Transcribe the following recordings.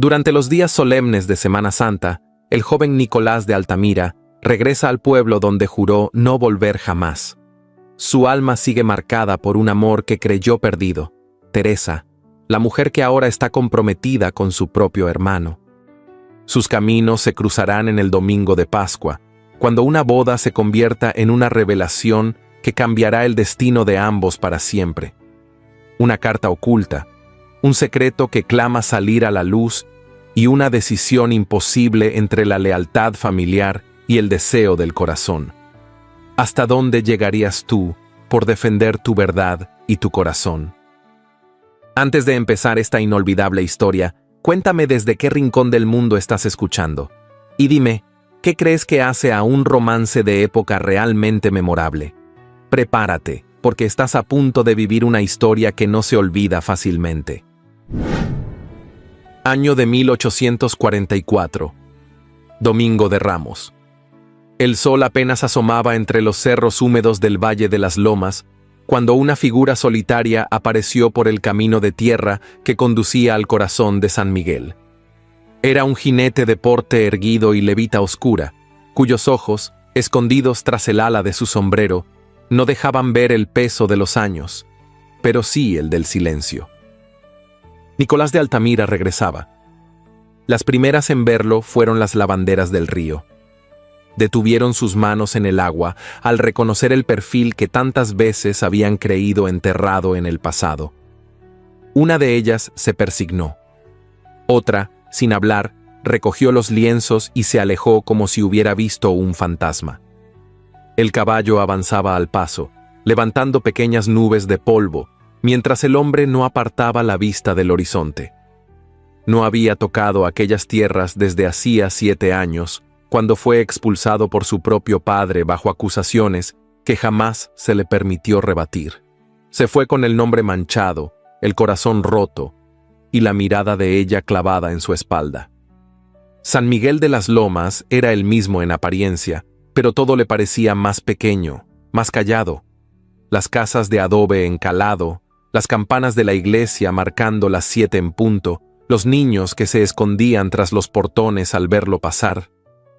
Durante los días solemnes de Semana Santa, el joven Nicolás de Altamira regresa al pueblo donde juró no volver jamás. Su alma sigue marcada por un amor que creyó perdido, Teresa, la mujer que ahora está comprometida con su propio hermano. Sus caminos se cruzarán en el domingo de Pascua, cuando una boda se convierta en una revelación que cambiará el destino de ambos para siempre. Una carta oculta, un secreto que clama salir a la luz y una decisión imposible entre la lealtad familiar y el deseo del corazón. ¿Hasta dónde llegarías tú por defender tu verdad y tu corazón? Antes de empezar esta inolvidable historia, cuéntame desde qué rincón del mundo estás escuchando. Y dime, ¿qué crees que hace a un romance de época realmente memorable? Prepárate, porque estás a punto de vivir una historia que no se olvida fácilmente. Año de 1844. Domingo de Ramos. El sol apenas asomaba entre los cerros húmedos del Valle de las Lomas, cuando una figura solitaria apareció por el camino de tierra que conducía al corazón de San Miguel. Era un jinete de porte erguido y levita oscura, cuyos ojos, escondidos tras el ala de su sombrero, no dejaban ver el peso de los años, pero sí el del silencio. Nicolás de Altamira regresaba. Las primeras en verlo fueron las lavanderas del río. Detuvieron sus manos en el agua al reconocer el perfil que tantas veces habían creído enterrado en el pasado. Una de ellas se persignó. Otra, sin hablar, recogió los lienzos y se alejó como si hubiera visto un fantasma. El caballo avanzaba al paso, levantando pequeñas nubes de polvo, mientras el hombre no apartaba la vista del horizonte. No había tocado aquellas tierras desde hacía 7 años, cuando fue expulsado por su propio padre bajo acusaciones que jamás se le permitió rebatir. Se fue con el nombre manchado, el corazón roto y la mirada de ella clavada en su espalda. San Miguel de las Lomas era el mismo en apariencia, pero todo le parecía más pequeño, más callado. Las casas de adobe encalado, las campanas de la iglesia marcando las 7 en punto, los niños que se escondían tras los portones al verlo pasar.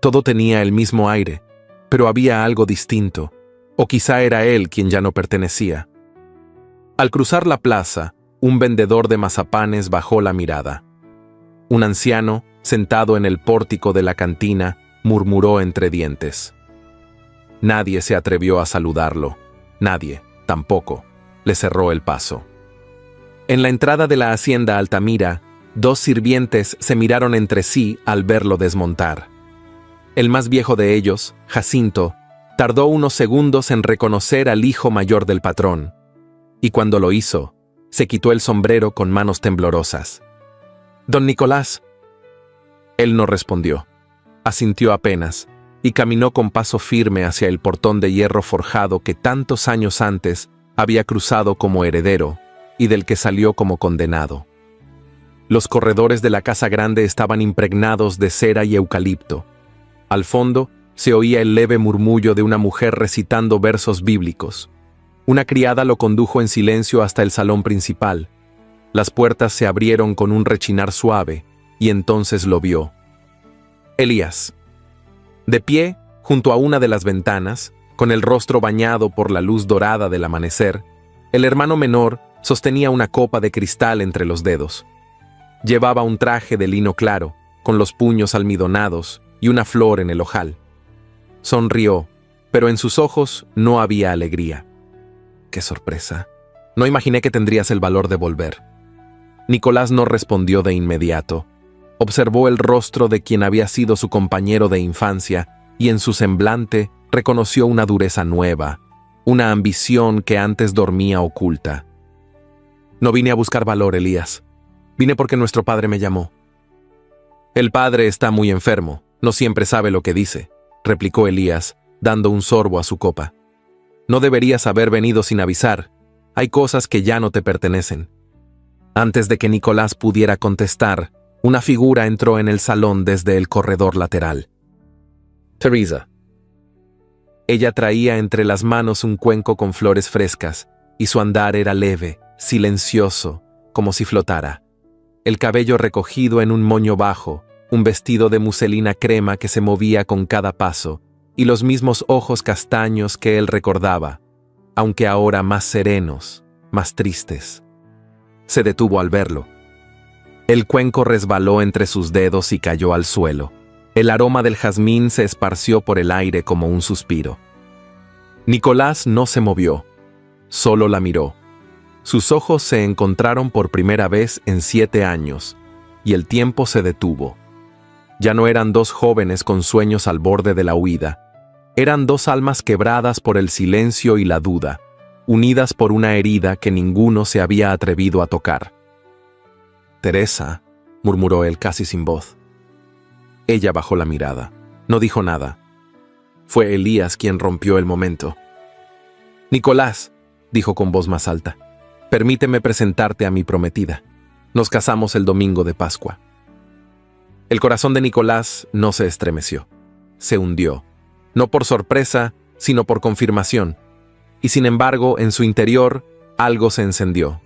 Todo tenía el mismo aire, pero había algo distinto, o quizá era él quien ya no pertenecía. Al cruzar la plaza, un vendedor de mazapanes bajó la mirada. Un anciano, sentado en el pórtico de la cantina, murmuró entre dientes. Nadie se atrevió a saludarlo. Nadie, tampoco, le cerró el paso. En la entrada de la hacienda Altamira, 2 sirvientes se miraron entre sí al verlo desmontar. El más viejo de ellos, Jacinto, tardó unos segundos en reconocer al hijo mayor del patrón, y cuando lo hizo, se quitó el sombrero con manos temblorosas. «Don Nicolás». Él no respondió, asintió apenas, y caminó con paso firme hacia el portón de hierro forjado que tantos años antes había cruzado como heredero y del que salió como condenado. Los corredores de la casa grande estaban impregnados de cera y eucalipto. Al fondo se oía el leve murmullo de una mujer recitando versos bíblicos. Una criada lo condujo en silencio hasta el salón principal. Las puertas se abrieron con un rechinar suave, y entonces lo vio. Elías. De pie, junto a una de las ventanas, con el rostro bañado por la luz dorada del amanecer, el hermano menor sostenía una copa de cristal entre los dedos. Llevaba un traje de lino claro, con los puños almidonados y una flor en el ojal. Sonrió, pero en sus ojos no había alegría. ¡Qué sorpresa! No imaginé que tendrías el valor de volver. Nicolás no respondió de inmediato. Observó el rostro de quien había sido su compañero de infancia y en su semblante reconoció una dureza nueva, una ambición que antes dormía oculta. No vine a buscar valor, Elías. Vine porque nuestro padre me llamó. El padre está muy enfermo. No siempre sabe lo que dice, replicó Elías, dando un sorbo a su copa. No deberías haber venido sin avisar. Hay cosas que ya no te pertenecen. Antes de que Nicolás pudiera contestar, una figura entró en el salón desde el corredor lateral. Teresa. Ella traía entre las manos un cuenco con flores frescas, y su andar era leve, silencioso, como si flotara. el cabello recogido en un moño bajo, un vestido de muselina crema que se movía con cada paso, y los mismos ojos castaños que él recordaba, aunque ahora más serenos, más tristes. Se detuvo al verlo. El cuenco resbaló entre sus dedos y cayó al suelo. El aroma del jazmín se esparció por el aire como un suspiro. Nicolás no se movió, solo la miró. Sus ojos se encontraron por primera vez en 7 años, y el tiempo se detuvo. Ya no eran dos jóvenes con sueños al borde de la huida. Eran dos almas quebradas por el silencio y la duda, unidas por una herida que ninguno se había atrevido a tocar. «Teresa», murmuró él casi sin voz. Ella bajó la mirada. No dijo nada. Fue Elías quien rompió el momento. «Nicolás», dijo con voz más alta, «permíteme presentarte a mi prometida. Nos casamos el domingo de Pascua». El corazón de Nicolás no se estremeció. Se hundió. No por sorpresa, sino por confirmación. Y sin embargo, en su interior, algo se encendió.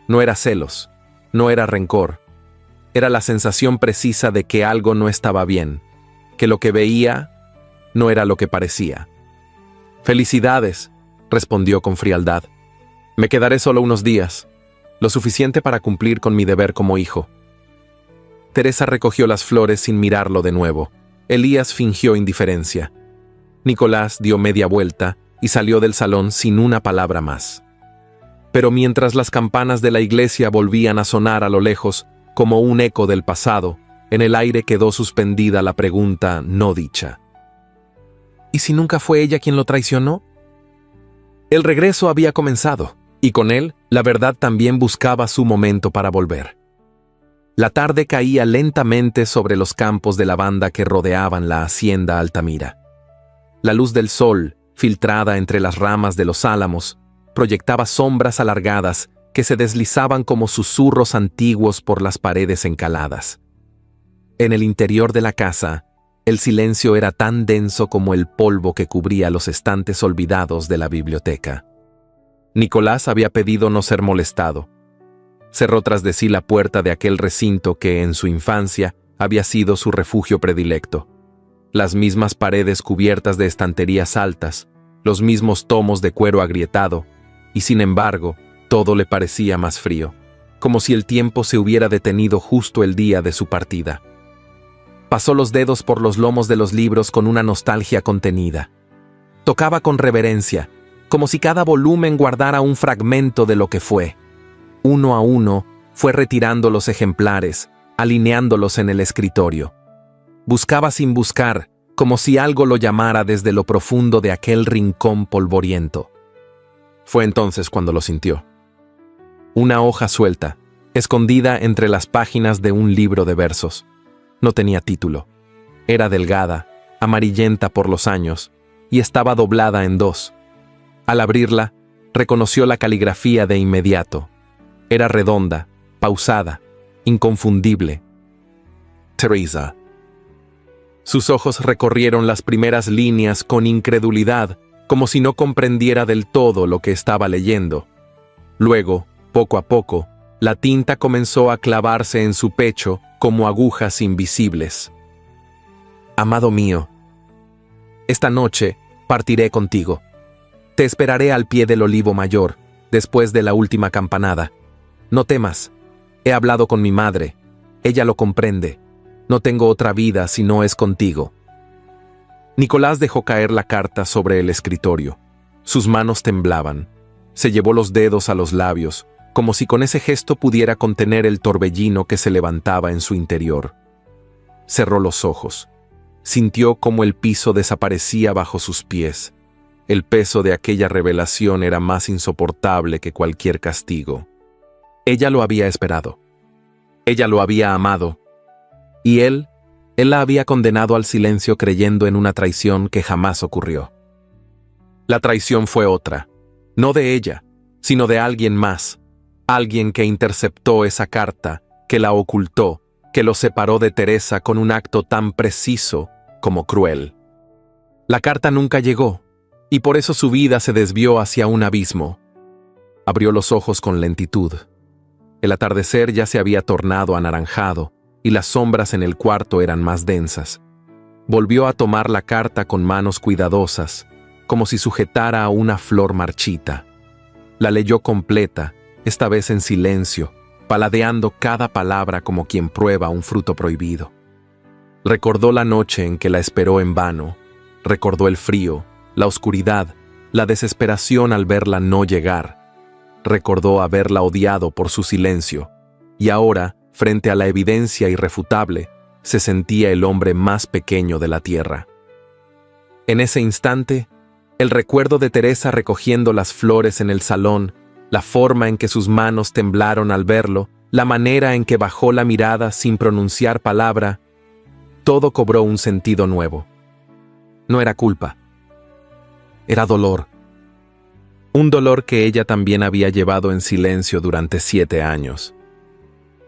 No era celos, no era rencor. Era la sensación precisa de que algo no estaba bien, que lo que veía no era lo que parecía. «Felicidades», respondió con frialdad. «Me quedaré solo unos días, lo suficiente para cumplir con mi deber como hijo». Teresa recogió las flores sin mirarlo de nuevo. Elías fingió indiferencia. Nicolás dio media vuelta y salió del salón sin una palabra más. Pero mientras las campanas de la iglesia volvían a sonar a lo lejos, como un eco del pasado, en el aire quedó suspendida la pregunta no dicha. ¿Y si nunca fue ella quien lo traicionó? El regreso había comenzado, y con él, la verdad también buscaba su momento para volver. La tarde caía lentamente sobre los campos de lavanda que rodeaban la hacienda Altamira. La luz del sol, filtrada entre las ramas de los álamos, proyectaba sombras alargadas que se deslizaban como susurros antiguos por las paredes encaladas. En el interior de la casa, el silencio era tan denso como el polvo que cubría los estantes olvidados de la biblioteca. Nicolás había pedido no ser molestado. Cerró tras de sí la puerta de aquel recinto que en su infancia había sido su refugio predilecto. Las mismas paredes cubiertas de estanterías altas, los mismos tomos de cuero agrietado, y sin embargo, todo le parecía más frío, como si el tiempo se hubiera detenido justo el día de su partida. Pasó los dedos por los lomos de los libros con una nostalgia contenida. Tocaba con reverencia, como si cada volumen guardara un fragmento de lo que fue. Uno a uno, fue retirando los ejemplares, alineándolos en el escritorio. Buscaba sin buscar, como si algo lo llamara desde lo profundo de aquel rincón polvoriento. Fue entonces cuando lo sintió. Una hoja suelta, escondida entre las páginas de un libro de versos. No tenía título. Era delgada, amarillenta por los años, y estaba doblada en 2. Al abrirla, reconoció la caligrafía de inmediato. Era redonda, pausada, inconfundible. Teresa. Sus ojos recorrieron las primeras líneas con incredulidad, como si no comprendiera del todo lo que estaba leyendo. Luego, poco a poco, la tinta comenzó a clavarse en su pecho como agujas invisibles. Amado mío, esta noche partiré contigo. Te esperaré al pie del olivo mayor, después de la última campanada. No temas, he hablado con mi madre, ella lo comprende. No tengo otra vida si no es contigo. Nicolás dejó caer la carta sobre el escritorio. Sus manos temblaban. Se llevó los dedos a los labios, como si con ese gesto pudiera contener el torbellino que se levantaba en su interior. Cerró los ojos. Sintió cómo el piso desaparecía bajo sus pies. El peso de aquella revelación era más insoportable que cualquier castigo. Ella lo había esperado. Ella lo había amado. Y él la había condenado al silencio creyendo en una traición que jamás ocurrió. La traición fue otra, no de ella, sino de alguien más, alguien que interceptó esa carta, que la ocultó, que lo separó de Teresa con un acto tan preciso como cruel. La carta nunca llegó, y por eso su vida se desvió hacia un abismo. Abrió los ojos con lentitud. El atardecer ya se había tornado anaranjado y las sombras en el cuarto eran más densas. Volvió a tomar la carta con manos cuidadosas, como si sujetara a una flor marchita. La leyó completa, esta vez en silencio, paladeando cada palabra como quien prueba un fruto prohibido. Recordó la noche en que la esperó en vano, recordó el frío, la oscuridad, la desesperación al verla no llegar. Recordó haberla odiado por su silencio, y ahora, frente a la evidencia irrefutable, se sentía el hombre más pequeño de la tierra. En ese instante, el recuerdo de Teresa recogiendo las flores en el salón, la forma en que sus manos temblaron al verlo, la manera en que bajó la mirada sin pronunciar palabra, todo cobró un sentido nuevo. No era culpa. Era dolor. Un dolor que ella también había llevado en silencio durante 7 años.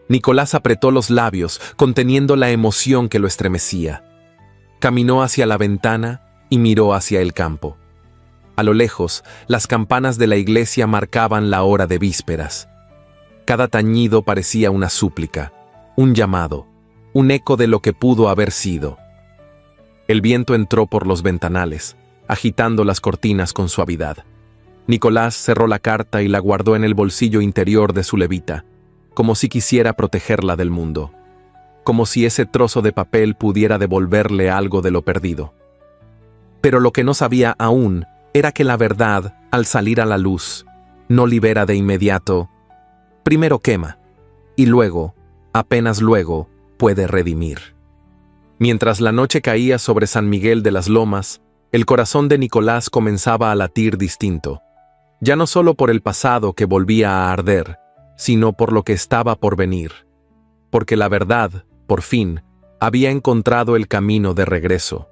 Nicolás apretó los labios, conteniendo la emoción que lo estremecía. Caminó hacia la ventana y miró hacia el campo. A lo lejos, las campanas de la iglesia marcaban la hora de vísperas. Cada tañido parecía una súplica, un llamado, un eco de lo que pudo haber sido. El viento entró por los ventanales, agitando las cortinas con suavidad. Nicolás cerró la carta y la guardó en el bolsillo interior de su levita, como si quisiera protegerla del mundo, como si ese trozo de papel pudiera devolverle algo de lo perdido. Pero lo que no sabía aún era que la verdad, al salir a la luz, no libera de inmediato. Primero quema, y luego, apenas luego, puede redimir. Mientras la noche caía sobre San Miguel de las Lomas, el corazón de Nicolás comenzaba a latir distinto, ya no solo por el pasado que volvía a arder, sino por lo que estaba por venir, porque la verdad, por fin, había encontrado el camino de regreso.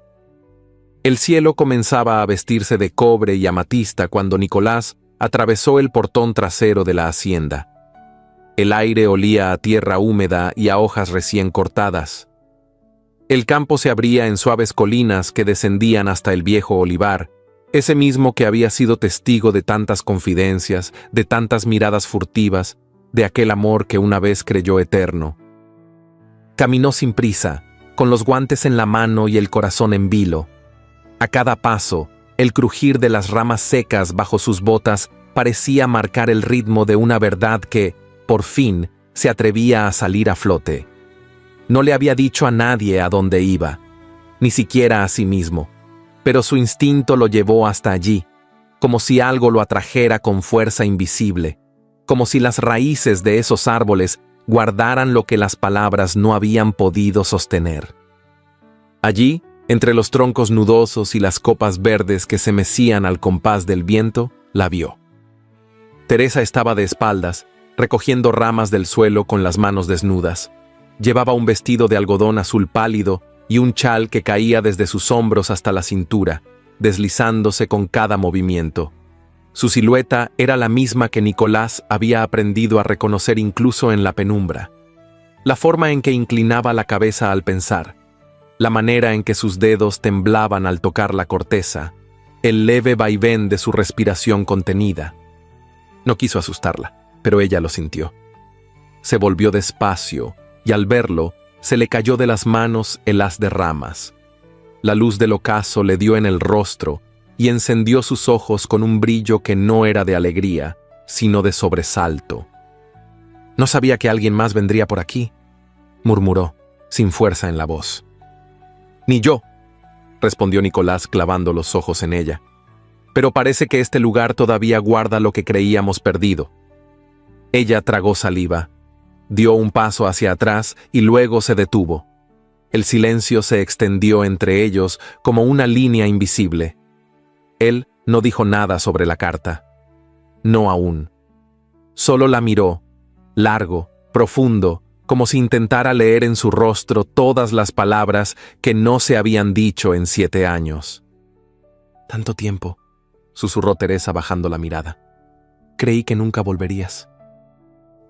El cielo comenzaba a vestirse de cobre y amatista cuando Nicolás atravesó el portón trasero de la hacienda. El aire olía a tierra húmeda y a hojas recién cortadas. El campo se abría en suaves colinas que descendían hasta el viejo olivar, ese mismo que había sido testigo de tantas confidencias, de tantas miradas furtivas, de aquel amor que una vez creyó eterno. Caminó sin prisa, con los guantes en la mano y el corazón en vilo. A cada paso, el crujir de las ramas secas bajo sus botas parecía marcar el ritmo de una verdad que, por fin, se atrevía a salir a flote. No le había dicho a nadie a dónde iba, ni siquiera a sí mismo, pero su instinto lo llevó hasta allí, como si algo lo atrajera con fuerza invisible, como si las raíces de esos árboles guardaran lo que las palabras no habían podido sostener. Allí, entre los troncos nudosos y las copas verdes que se mecían al compás del viento, la vio. Teresa estaba de espaldas, recogiendo ramas del suelo con las manos desnudas. Llevaba un vestido de algodón azul pálido y un chal que caía desde sus hombros hasta la cintura, deslizándose con cada movimiento. Su silueta era la misma que Nicolás había aprendido a reconocer incluso en la penumbra. La forma en que inclinaba la cabeza al pensar, la manera en que sus dedos temblaban al tocar la corteza, el leve vaivén de su respiración contenida. No quiso asustarla, pero ella lo sintió. Se volvió despacio, y al verlo, se le cayó de las manos el haz de ramas. La luz del ocaso le dio en el rostro y encendió sus ojos con un brillo que no era de alegría, sino de sobresalto. «No sabía que alguien más vendría por aquí», murmuró, sin fuerza en la voz. «Ni yo», respondió Nicolás clavando los ojos en ella. «Pero parece que este lugar todavía guarda lo que creíamos perdido». Ella tragó saliva, dio un paso hacia atrás y luego se detuvo. El silencio se extendió entre ellos como una línea invisible. Él no dijo nada sobre la carta. No aún. Solo la miró, largo, profundo, como si intentara leer en su rostro todas las palabras que no se habían dicho en 7 años. «Tanto tiempo», susurró Teresa bajando la mirada. «Creí que nunca volverías.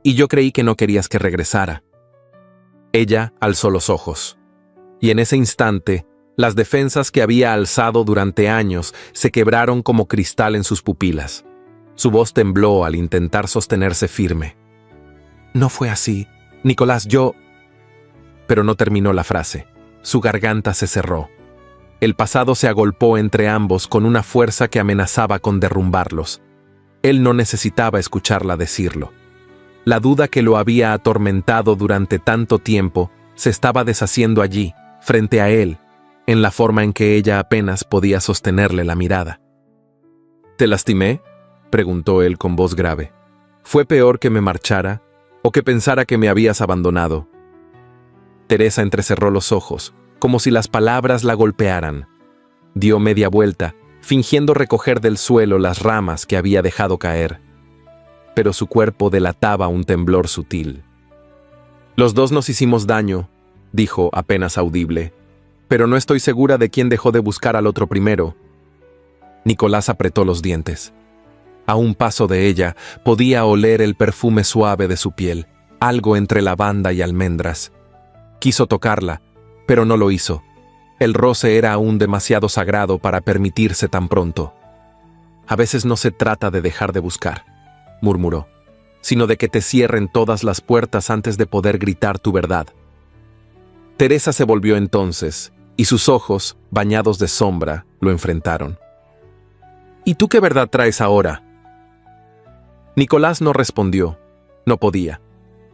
Y yo creí que no querías que regresara». Ella alzó los ojos, y en ese instante, las defensas que había alzado durante años se quebraron como cristal en sus pupilas. Su voz tembló al intentar sostenerse firme. No fue así. Nicolás, yo... Pero no terminó la frase. Su garganta se cerró. El pasado se agolpó entre ambos con una fuerza que amenazaba con derrumbarlos. Él no necesitaba escucharla decirlo. La duda que lo había atormentado durante tanto tiempo se estaba deshaciendo allí, frente a él, en la forma en que ella apenas podía sostenerle la mirada. ¿Te lastimé?, preguntó él con voz grave. ¿Fue peor que me marchara o que pensara que me habías abandonado? Teresa entrecerró los ojos, como si las palabras la golpearan. Dio media vuelta, fingiendo recoger del suelo las ramas que había dejado caer. Pero su cuerpo delataba un temblor sutil. Los dos nos hicimos daño, dijo apenas audible, pero no estoy segura de quién dejó de buscar al otro primero. Nicolás apretó los dientes. A un paso de ella podía oler el perfume suave de su piel, algo entre lavanda y almendras. Quiso tocarla, pero no lo hizo. El roce era aún demasiado sagrado para permitirse tan pronto. A veces no se trata de dejar de buscar, murmuró, sino de que te cierren todas las puertas antes de poder gritar tu verdad. Teresa se volvió entonces, y sus ojos, bañados de sombra, lo enfrentaron. ¿Y tú qué verdad traes ahora? Nicolás no respondió. No podía.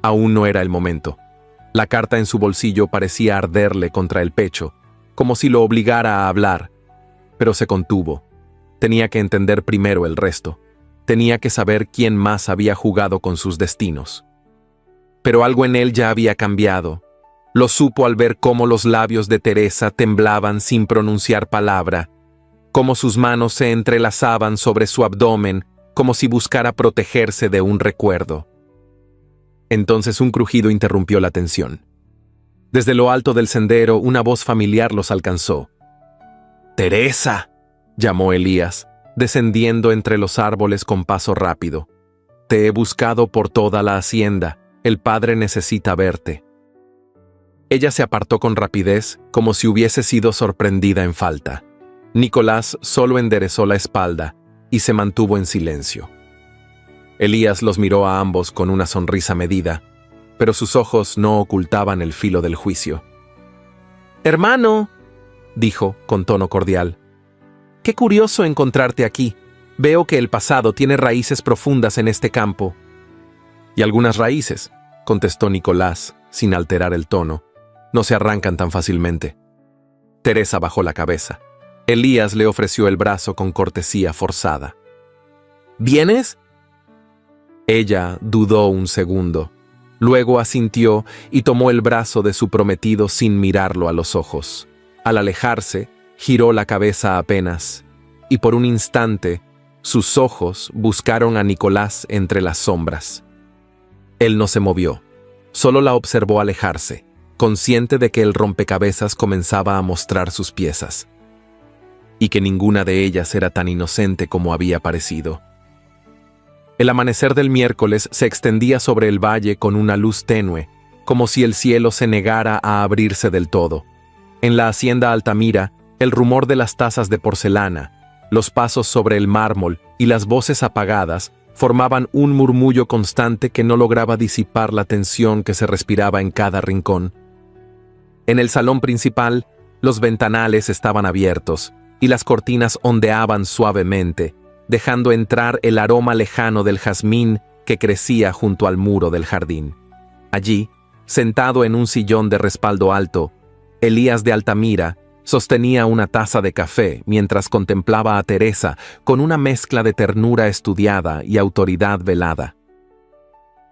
Aún no era el momento. La carta en su bolsillo parecía arderle contra el pecho, como si lo obligara a hablar, pero se contuvo. Tenía que entender primero el resto. Tenía que saber quién más había jugado con sus destinos. Pero algo en él ya había cambiado. Lo supo al ver cómo los labios de Teresa temblaban sin pronunciar palabra, cómo sus manos se entrelazaban sobre su abdomen, como si buscara protegerse de un recuerdo. Entonces un crujido interrumpió la tensión. Desde lo alto del sendero, una voz familiar los alcanzó. «¡Teresa!», llamó Elías, descendiendo entre los árboles con paso rápido. «Te he buscado por toda la hacienda. El padre necesita verte». Ella se apartó con rapidez, como si hubiese sido sorprendida en falta. Nicolás solo enderezó la espalda y se mantuvo en silencio. Elías los miró a ambos con una sonrisa medida, pero sus ojos no ocultaban el filo del juicio. «Hermano», dijo con tono cordial, «qué curioso encontrarte aquí. Veo que el pasado tiene raíces profundas en este campo». «Y algunas raíces», contestó Nicolás, sin alterar el tono, «no se arrancan tan fácilmente». Teresa bajó la cabeza. Elías le ofreció el brazo con cortesía forzada. «¿Vienes?». Ella dudó un segundo. Luego asintió y tomó el brazo de su prometido sin mirarlo a los ojos. Al alejarse, giró la cabeza apenas, y por un instante, sus ojos buscaron a Nicolás entre las sombras. Él no se movió, solo la observó alejarse, consciente de que el rompecabezas comenzaba a mostrar sus piezas, y que ninguna de ellas era tan inocente como había parecido. El amanecer del miércoles se extendía sobre el valle con una luz tenue, como si el cielo se negara a abrirse del todo. En la hacienda Altamira, el rumor de las tazas de porcelana, los pasos sobre el mármol y las voces apagadas formaban un murmullo constante que no lograba disipar la tensión que se respiraba en cada rincón. En el salón principal, los ventanales estaban abiertos y las cortinas ondeaban suavemente, dejando entrar el aroma lejano del jazmín que crecía junto al muro del jardín. Allí, sentado en un sillón de respaldo alto, Elías de Altamira sostenía una taza de café mientras contemplaba a Teresa con una mezcla de ternura estudiada y autoridad velada.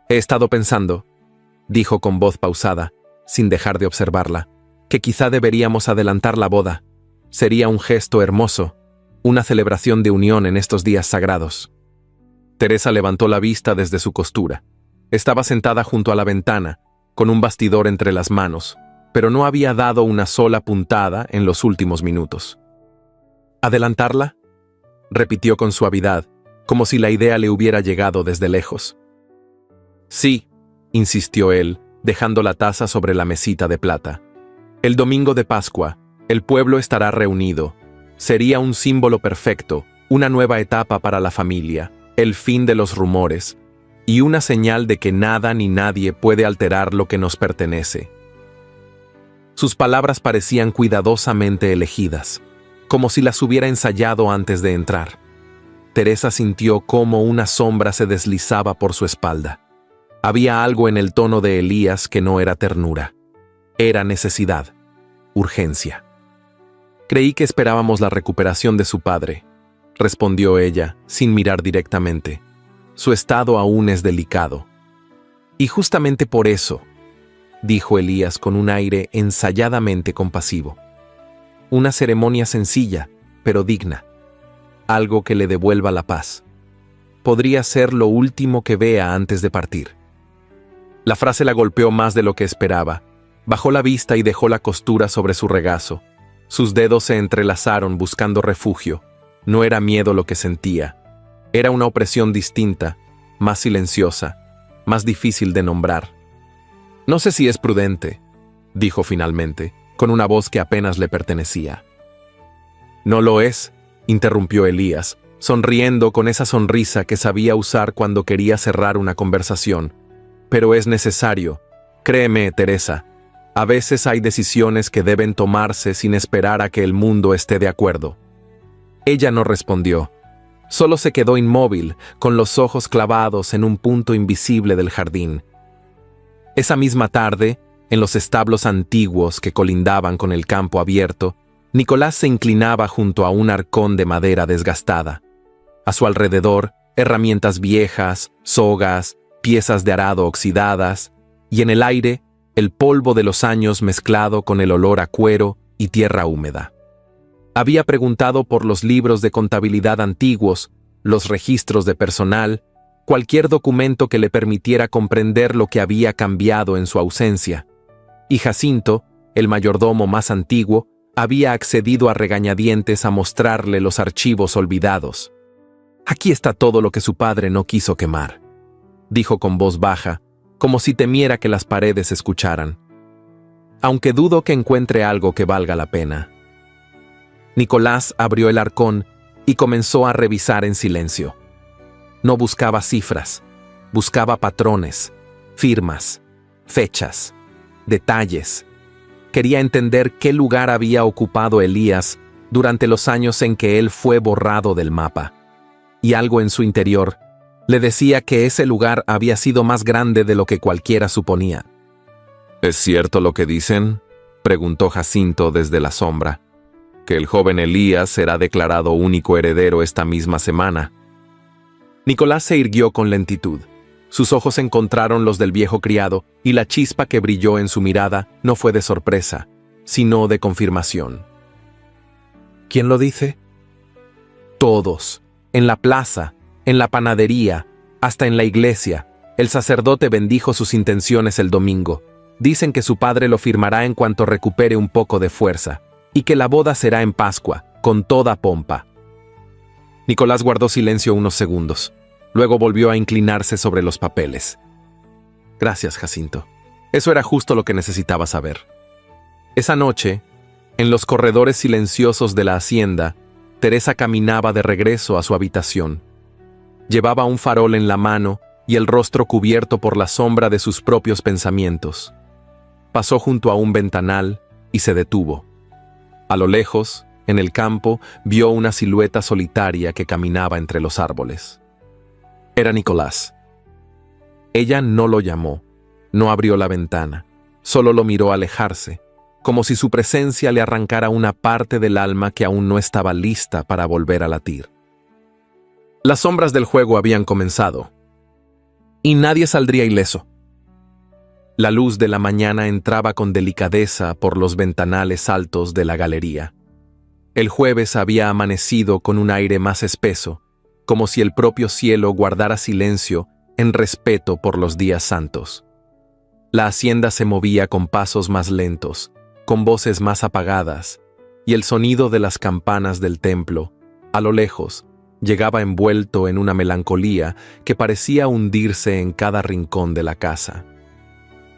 «He estado pensando», dijo con voz pausada, sin dejar de observarla, «que quizá deberíamos adelantar la boda. Sería un gesto hermoso, una celebración de unión en estos días sagrados». Teresa levantó la vista desde su costura. Estaba sentada junto a la ventana, con un bastidor entre las manos, pero no había dado una sola puntada en los últimos minutos. «¿Adelantarla?», repitió con suavidad, como si la idea le hubiera llegado desde lejos. «Sí», insistió él, dejando la taza sobre la mesita de plata. «El domingo de Pascua, el pueblo estará reunido. Sería un símbolo perfecto, una nueva etapa para la familia, el fin de los rumores. y una señal de que nada ni nadie puede alterar lo que nos pertenece. Sus palabras parecían cuidadosamente elegidas, como si las hubiera ensayado antes de entrar. Teresa sintió cómo una sombra se deslizaba por su espalda. Había algo en el tono de Elías que no era ternura. Era necesidad, urgencia. «Creí que esperábamos la recuperación de su padre», respondió ella, sin mirar directamente. «Su estado aún es delicado». «Y justamente por eso», dijo Elías con un aire ensayadamente compasivo. «Una ceremonia sencilla, pero digna. Algo que le devuelva la paz. Podría ser lo último que vea antes de partir». La frase la golpeó más de lo que esperaba. Bajó la vista y dejó la costura sobre su regazo. Sus dedos se entrelazaron buscando refugio. No era miedo lo que sentía. Era una opresión distinta, más silenciosa, más difícil de nombrar. «No sé si es prudente», dijo finalmente, con una voz que apenas le pertenecía. «No lo es», interrumpió Elías, sonriendo con esa sonrisa que sabía usar cuando quería cerrar una conversación. «Pero es necesario. Créeme, Teresa. A veces hay decisiones que deben tomarse sin esperar a que el mundo esté de acuerdo». Ella no respondió. Solo se quedó inmóvil, con los ojos clavados en un punto invisible del jardín. Esa misma tarde, en los establos antiguos que colindaban con el campo abierto, Nicolás se inclinaba junto a un arcón de madera desgastada. A su alrededor, herramientas viejas, sogas, piezas de arado oxidadas, y en el aire, el polvo de los años mezclado con el olor a cuero y tierra húmeda. Había preguntado por los libros de contabilidad antiguos, los registros de personal, cualquier documento que le permitiera comprender lo que había cambiado en su ausencia. Y Jacinto, el mayordomo más antiguo, había accedido a regañadientes a mostrarle los archivos olvidados. «Aquí está todo lo que su padre no quiso quemar», dijo con voz baja, como si temiera que las paredes escucharan. «Aunque dudo que encuentre algo que valga la pena». Nicolás abrió el arcón y comenzó a revisar en silencio. No buscaba cifras, buscaba patrones, firmas, fechas, detalles. Quería entender qué lugar había ocupado Elías durante los años en que él fue borrado del mapa. Y algo en su interior le decía que ese lugar había sido más grande de lo que cualquiera suponía. «¿Es cierto lo que dicen?», preguntó Jacinto desde la sombra. «¿Que el joven Elías será declarado único heredero esta misma semana?». Nicolás se irguió con lentitud. Sus ojos encontraron los del viejo criado, y la chispa que brilló en su mirada no fue de sorpresa, sino de confirmación. «¿Quién lo dice?». «Todos. En la plaza, en la panadería, hasta en la iglesia. El sacerdote bendijo sus intenciones el domingo. Dicen que su padre lo firmará en cuanto recupere un poco de fuerza, y que la boda será en Pascua, con toda pompa». Nicolás guardó silencio unos segundos. Luego volvió a inclinarse sobre los papeles. «Gracias, Jacinto. Eso era justo lo que necesitaba saber». Esa noche, en los corredores silenciosos de la hacienda, Teresa caminaba de regreso a su habitación. Llevaba un farol en la mano y el rostro cubierto por la sombra de sus propios pensamientos. Pasó junto a un ventanal y se detuvo. A lo lejos, en el campo, vio una silueta solitaria que caminaba entre los árboles. Era Nicolás. Ella no lo llamó, no abrió la ventana, solo lo miró alejarse, como si su presencia le arrancara una parte del alma que aún no estaba lista para volver a latir. Las sombras del juego habían comenzado, y nadie saldría ileso. La luz de la mañana entraba con delicadeza por los ventanales altos de la galería. El jueves había amanecido con un aire más espeso, como si el propio cielo guardara silencio en respeto por los días santos. La hacienda se movía con pasos más lentos, con voces más apagadas, y el sonido de las campanas del templo, a lo lejos, llegaba envuelto en una melancolía que parecía hundirse en cada rincón de la casa.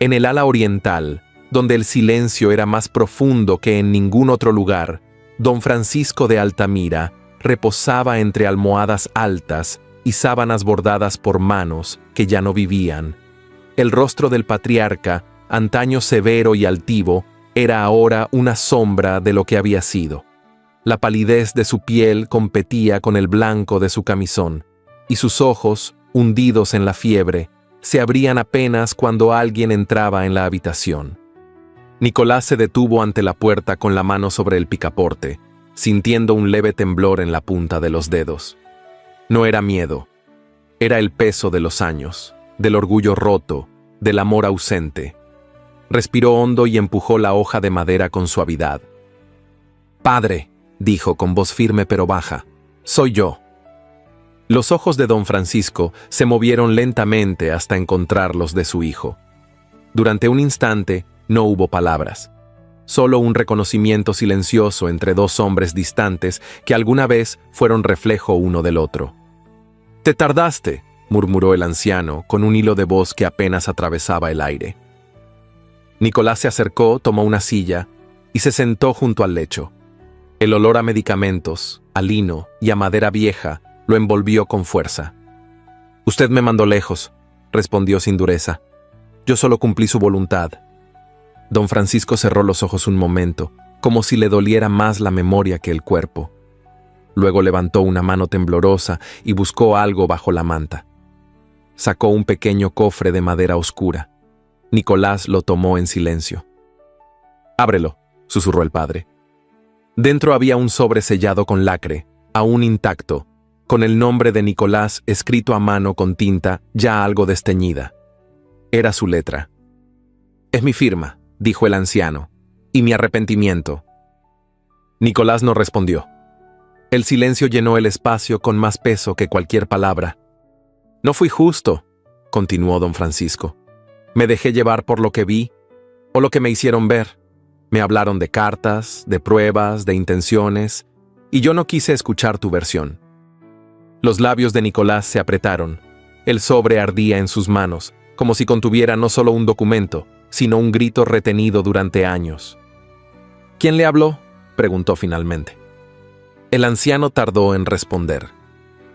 En el ala oriental, donde el silencio era más profundo que en ningún otro lugar, don Francisco de Altamira reposaba entre almohadas altas y sábanas bordadas por manos que ya no vivían. El rostro del patriarca, antaño severo y altivo, era ahora una sombra de lo que había sido. La palidez de su piel competía con el blanco de su camisón, y sus ojos, hundidos en la fiebre, se abrían apenas cuando alguien entraba en la habitación. Nicolás se detuvo ante la puerta con la mano sobre el picaporte, sintiendo un leve temblor en la punta de los dedos. No era miedo, era el peso de los años, del orgullo roto, del amor ausente. Respiró hondo y empujó la hoja de madera con suavidad. «Padre», dijo con voz firme pero baja, «soy yo». Los ojos de don Francisco se movieron lentamente hasta encontrar los de su hijo. Durante un instante no hubo palabras, solo un reconocimiento silencioso entre dos hombres distantes que alguna vez fueron reflejo uno del otro. «Te tardaste», murmuró el anciano con un hilo de voz que apenas atravesaba el aire. Nicolás se acercó, tomó una silla y se sentó junto al lecho. El olor a medicamentos, a lino y a madera vieja lo envolvió con fuerza. «Usted me mandó lejos», respondió sin dureza. «Yo solo cumplí su voluntad». Don Francisco cerró los ojos un momento, como si le doliera más la memoria que el cuerpo. Luego levantó una mano temblorosa y buscó algo bajo la manta. Sacó un pequeño cofre de madera oscura. Nicolás lo tomó en silencio. «Ábrelo», susurró el padre. Dentro había un sobre sellado con lacre, aún intacto, con el nombre de Nicolás escrito a mano con tinta ya algo desteñida. Era su letra. «Es mi firma», dijo el anciano, «y mi arrepentimiento». Nicolás no respondió. El silencio llenó el espacio con más peso que cualquier palabra. «No fui justo», continuó don Francisco. «Me dejé llevar por lo que vi o lo que me hicieron ver. Me hablaron de cartas, de pruebas, de intenciones, y yo no quise escuchar tu versión». Los labios de Nicolás se apretaron. El sobre ardía en sus manos, como si contuviera no solo un documento, sino un grito retenido durante años. «¿Quién le habló?», preguntó finalmente. El anciano tardó en responder.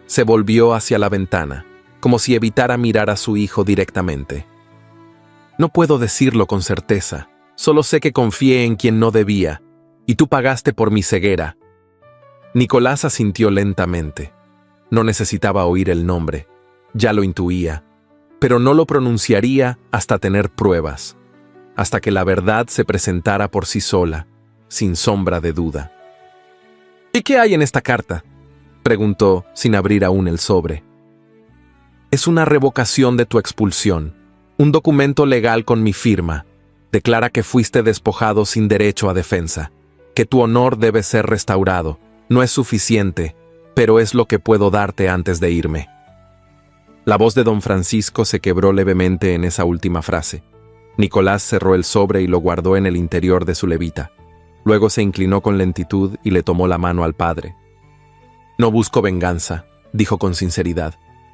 Se volvió hacia la ventana, como si evitara mirar a su hijo directamente. «No puedo decirlo con certeza, solo sé que confié en quien no debía, y tú pagaste por mi ceguera». Nicolás asintió lentamente. No necesitaba oír el nombre, ya lo intuía, pero no lo pronunciaría hasta tener pruebas, hasta que la verdad se presentara por sí sola, sin sombra de duda. «¿Y qué hay en esta carta?», preguntó sin abrir aún el sobre. «Es una revocación de tu expulsión, un documento legal con mi firma. Declara que fuiste despojado sin derecho a defensa, que tu honor debe ser restaurado. No es suficiente, pero es lo que puedo darte antes de irme». La voz de don Francisco se quebró levemente en esa última frase. Nicolás cerró el sobre y lo guardó en el interior de su levita. Luego se inclinó con lentitud y le tomó la mano al padre. «No busco venganza», dijo con sinceridad.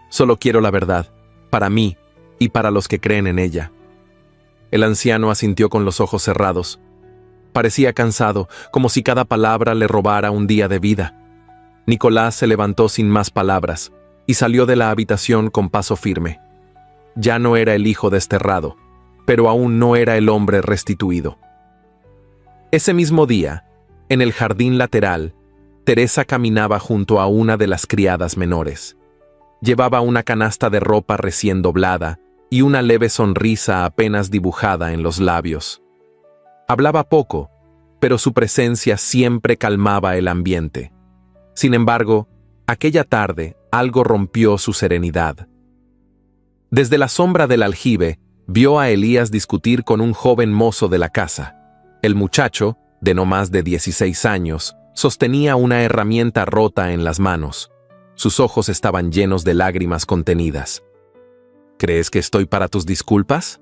«Solo quiero la verdad, para mí y para los que creen en ella». El anciano asintió con los ojos cerrados. Parecía cansado, como si cada palabra le robara un día de vida. Nicolás se levantó sin más palabras y salió de la habitación con paso firme. Ya no era el hijo desterrado, pero aún no era el hombre restituido. Ese mismo día, en el jardín lateral, Teresa caminaba junto a una de las criadas menores. Llevaba una canasta de ropa recién doblada y una leve sonrisa apenas dibujada en los labios. Hablaba poco, pero su presencia siempre calmaba el ambiente. Sin embargo, aquella tarde algo rompió su serenidad. Desde la sombra del aljibe, vio a Elías discutir con un joven mozo de la casa. El muchacho, de no más de 16 años, sostenía una herramienta rota en las manos. Sus ojos estaban llenos de lágrimas contenidas. «¿Crees que estoy para tus disculpas?»,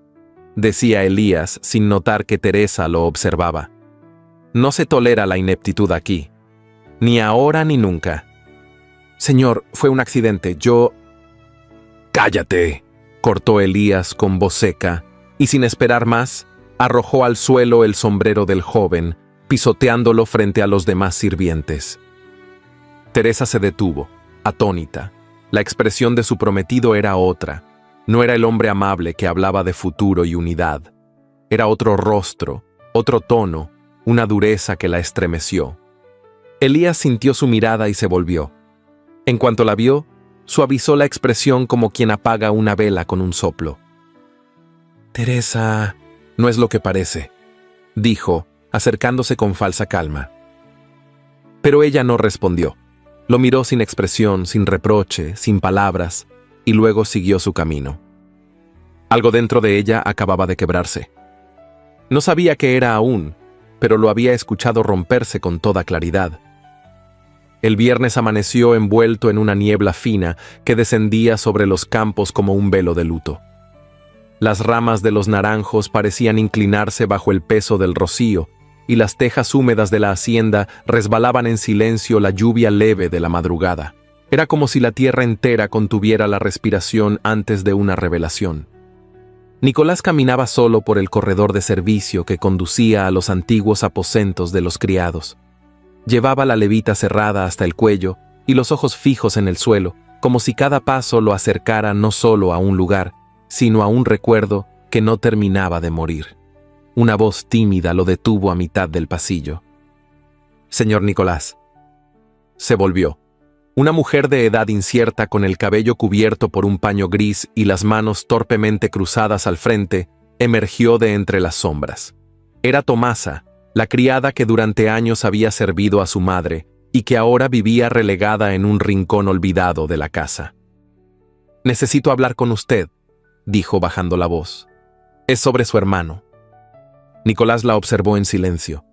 decía Elías sin notar que Teresa lo observaba. «No se tolera la ineptitud aquí. Ni ahora ni nunca». «Señor, fue un accidente. Yo...» «¡Cállate!», cortó Elías con voz seca, y sin esperar más, arrojó al suelo el sombrero del joven, pisoteándolo frente a los demás sirvientes. Teresa se detuvo, atónita, La expresión de su prometido era otra. No era el hombre amable que hablaba de futuro y unidad. Era otro rostro, otro tono, una dureza que la estremeció. Elías sintió su mirada y se volvió. En cuanto la vio, suavizó la expresión como quien apaga una vela con un soplo. «Teresa, no es lo que parece», dijo, acercándose con falsa calma. Pero ella no respondió. Lo miró sin expresión, sin reproche, sin palabras, y luego siguió su camino. Algo dentro de ella acababa de quebrarse. No sabía qué era aún, pero lo había escuchado romperse con toda claridad. El viernes amaneció envuelto en una niebla fina que descendía sobre los campos como un velo de luto. Las ramas de los naranjos parecían inclinarse bajo el peso del rocío, y las tejas húmedas de la hacienda resbalaban en silencio la lluvia leve de la madrugada. Era como si la tierra entera contuviera la respiración antes de una revelación. Nicolás caminaba solo por el corredor de servicio que conducía a los antiguos aposentos de los criados. Llevaba la levita cerrada hasta el cuello y los ojos fijos en el suelo, como si cada paso lo acercara no solo a un lugar, sino a un recuerdo que no terminaba de morir. Una voz tímida lo detuvo a mitad del pasillo. «Señor Nicolás». Se volvió. Una mujer de edad incierta con el cabello cubierto por un paño gris y las manos torpemente cruzadas al frente, emergió de entre las sombras. Era Tomasa, la criada que durante años había servido a su madre y que ahora vivía relegada en un rincón olvidado de la casa. «Necesito hablar con usted», dijo bajando la voz. «Es sobre su hermano». Nicolás la observó en silencio.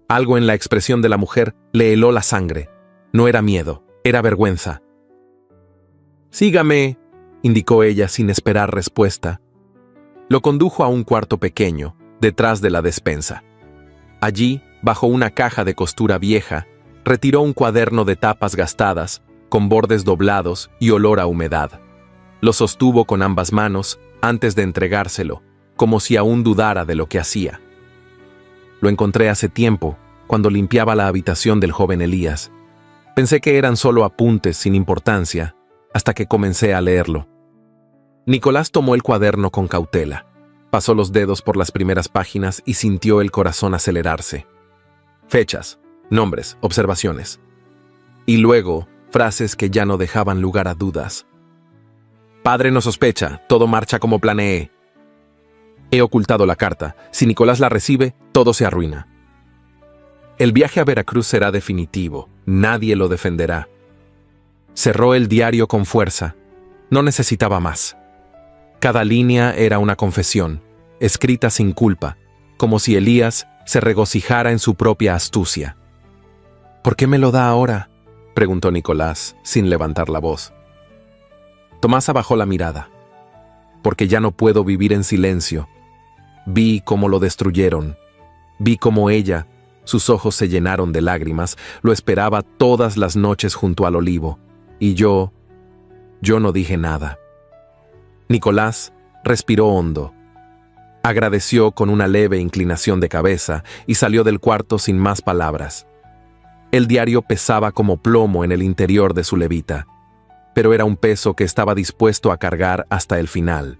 Algo en la expresión de la mujer le heló la sangre. No era miedo, era vergüenza. «Sígame», indicó ella sin esperar respuesta. Lo condujo a un cuarto pequeño, detrás de la despensa. Allí, bajo una caja de costura vieja, retiró un cuaderno de tapas gastadas, con bordes doblados y olor a humedad. Lo sostuvo con ambas manos antes de entregárselo, como si aún dudara de lo que hacía. Lo encontré hace tiempo, cuando limpiaba la habitación del joven Elías. Pensé que eran solo apuntes sin importancia, hasta que comencé a leerlo. Nicolás tomó el cuaderno con cautela. Pasó los dedos por las primeras páginas y sintió el corazón acelerarse. Fechas, nombres, observaciones. Y luego, frases que ya no dejaban lugar a dudas. «Padre no sospecha, todo marcha como planeé. He ocultado la carta. Si Nicolás la recibe, todo se arruina. El viaje a Veracruz será definitivo. Nadie lo defenderá». Cerró el diario con fuerza. No necesitaba más. Cada línea era una confesión, escrita sin culpa, como si Elías se regocijara en su propia astucia. «¿Por qué me lo da ahora?», preguntó Nicolás, sin levantar la voz. Tomasa bajó la mirada. «Porque ya no puedo vivir en silencio. Vi cómo lo destruyeron. Vi cómo ella, sus ojos se llenaron de lágrimas, lo esperaba todas las noches junto al olivo. Y yo no dije nada». Nicolás respiró hondo. Agradeció con una leve inclinación de cabeza y salió del cuarto sin más palabras. El diario pesaba como plomo en el interior de su levita, pero era un peso que estaba dispuesto a cargar hasta el final.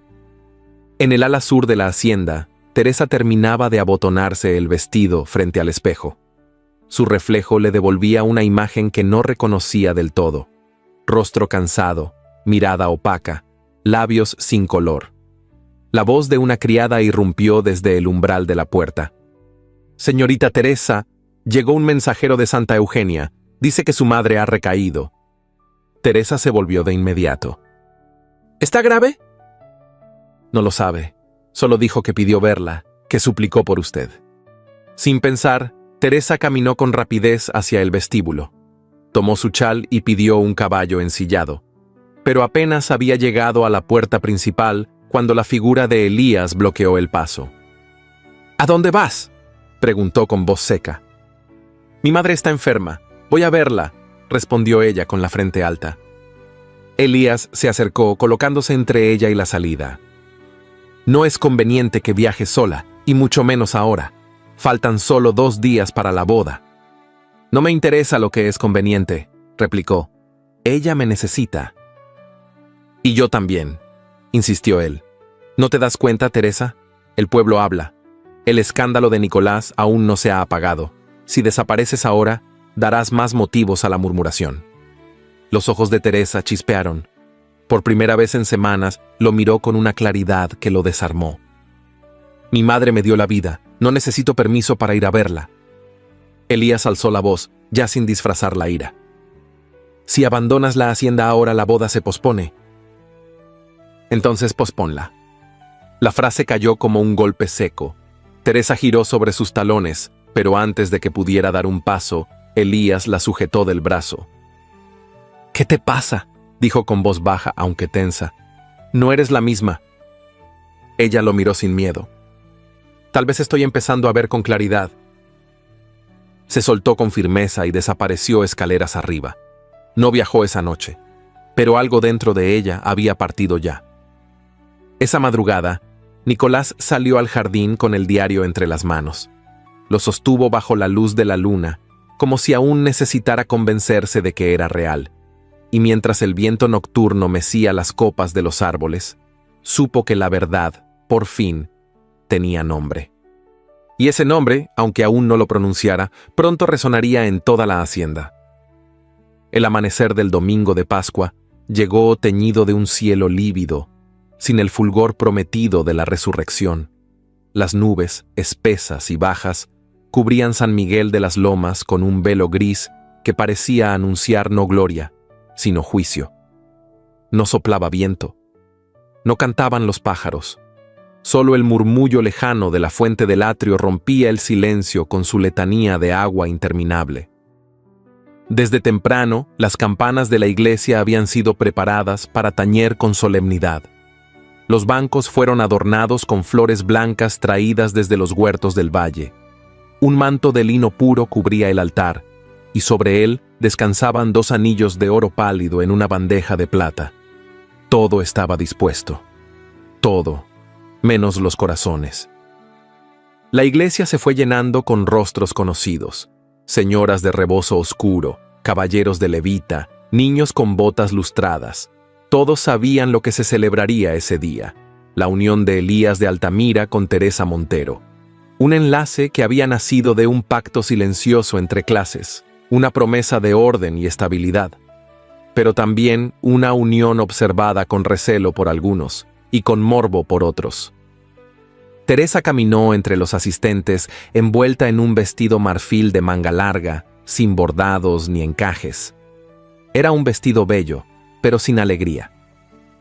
En el ala sur de la hacienda, Teresa terminaba de abotonarse el vestido frente al espejo. Su reflejo le devolvía una imagen que no reconocía del todo. Rostro cansado, mirada opaca, labios sin color. La voz de una criada irrumpió desde el umbral de la puerta. «Señorita Teresa, llegó un mensajero de Santa Eugenia. Dice que su madre ha recaído». Teresa se volvió de inmediato. «¿Está grave?». «No lo sabe. Solo dijo que pidió verla, que suplicó por usted». Sin pensar, Teresa caminó con rapidez hacia el vestíbulo. Tomó su chal y pidió un caballo ensillado. Pero apenas había llegado a la puerta principal cuando la figura de Elías bloqueó el paso. «¿A dónde vas?», preguntó con voz seca. «Mi madre está enferma. Voy a verla», respondió ella con la frente alta. Elías se acercó, colocándose entre ella y la salida. «No es conveniente que viaje sola, y mucho menos ahora. Faltan solo 2 días para la boda». «No me interesa lo que es conveniente», replicó. «Ella me necesita». Y yo también, insistió él. ¿No te das cuenta, Teresa? El pueblo habla. El escándalo de Nicolás aún no se ha apagado. Si desapareces ahora, darás más motivos a la murmuración. Los ojos de Teresa chispearon. Por primera vez en semanas, lo miró con una claridad que lo desarmó. Mi madre me dio la vida. No necesito permiso para ir a verla. Elías alzó la voz, ya sin disfrazar la ira. Si abandonas la hacienda ahora, la boda se pospone. Entonces posponla. La frase cayó como un golpe seco. Teresa giró sobre sus talones, pero antes de que pudiera dar un paso, Elías la sujetó del brazo. ¿Qué te pasa?, dijo con voz baja, aunque tensa. No eres la misma. Ella lo miró sin miedo. Tal vez estoy empezando a ver con claridad. Se soltó con firmeza y desapareció escaleras arriba. No viajó esa noche, pero algo dentro de ella había partido ya. Esa madrugada, Nicolás salió al jardín con el diario entre las manos. Lo sostuvo bajo la luz de la luna, como si aún necesitara convencerse de que era real. Y mientras el viento nocturno mecía las copas de los árboles, supo que la verdad, por fin, tenía nombre. Y ese nombre, aunque aún no lo pronunciara, pronto resonaría en toda la hacienda. El amanecer del domingo de Pascua llegó teñido de un cielo lívido, sin el fulgor prometido de la resurrección. Las nubes, espesas y bajas, cubrían San Miguel de las Lomas con un velo gris que parecía anunciar no gloria, sino juicio. No soplaba viento. No cantaban los pájaros. Solo el murmullo lejano de la fuente del atrio rompía el silencio con su letanía de agua interminable. Desde temprano, las campanas de la iglesia habían sido preparadas para tañer con solemnidad. Los bancos fueron adornados con flores blancas traídas desde los huertos del valle. Un manto de lino puro cubría el altar, y sobre él descansaban 2 anillos de oro pálido en una bandeja de plata. Todo estaba dispuesto. Todo, menos los corazones. La iglesia se fue llenando con rostros conocidos. Señoras de rebozo oscuro, caballeros de levita, niños con botas lustradas. Todos sabían lo que se celebraría ese día: la unión de Elías de Altamira con Teresa Montero. Un enlace que había nacido de un pacto silencioso entre clases, una promesa de orden y estabilidad, pero también una unión observada con recelo por algunos y con morbo por otros. Teresa caminó entre los asistentes envuelta en un vestido marfil de manga larga, sin bordados ni encajes. Era un vestido bello, pero sin alegría.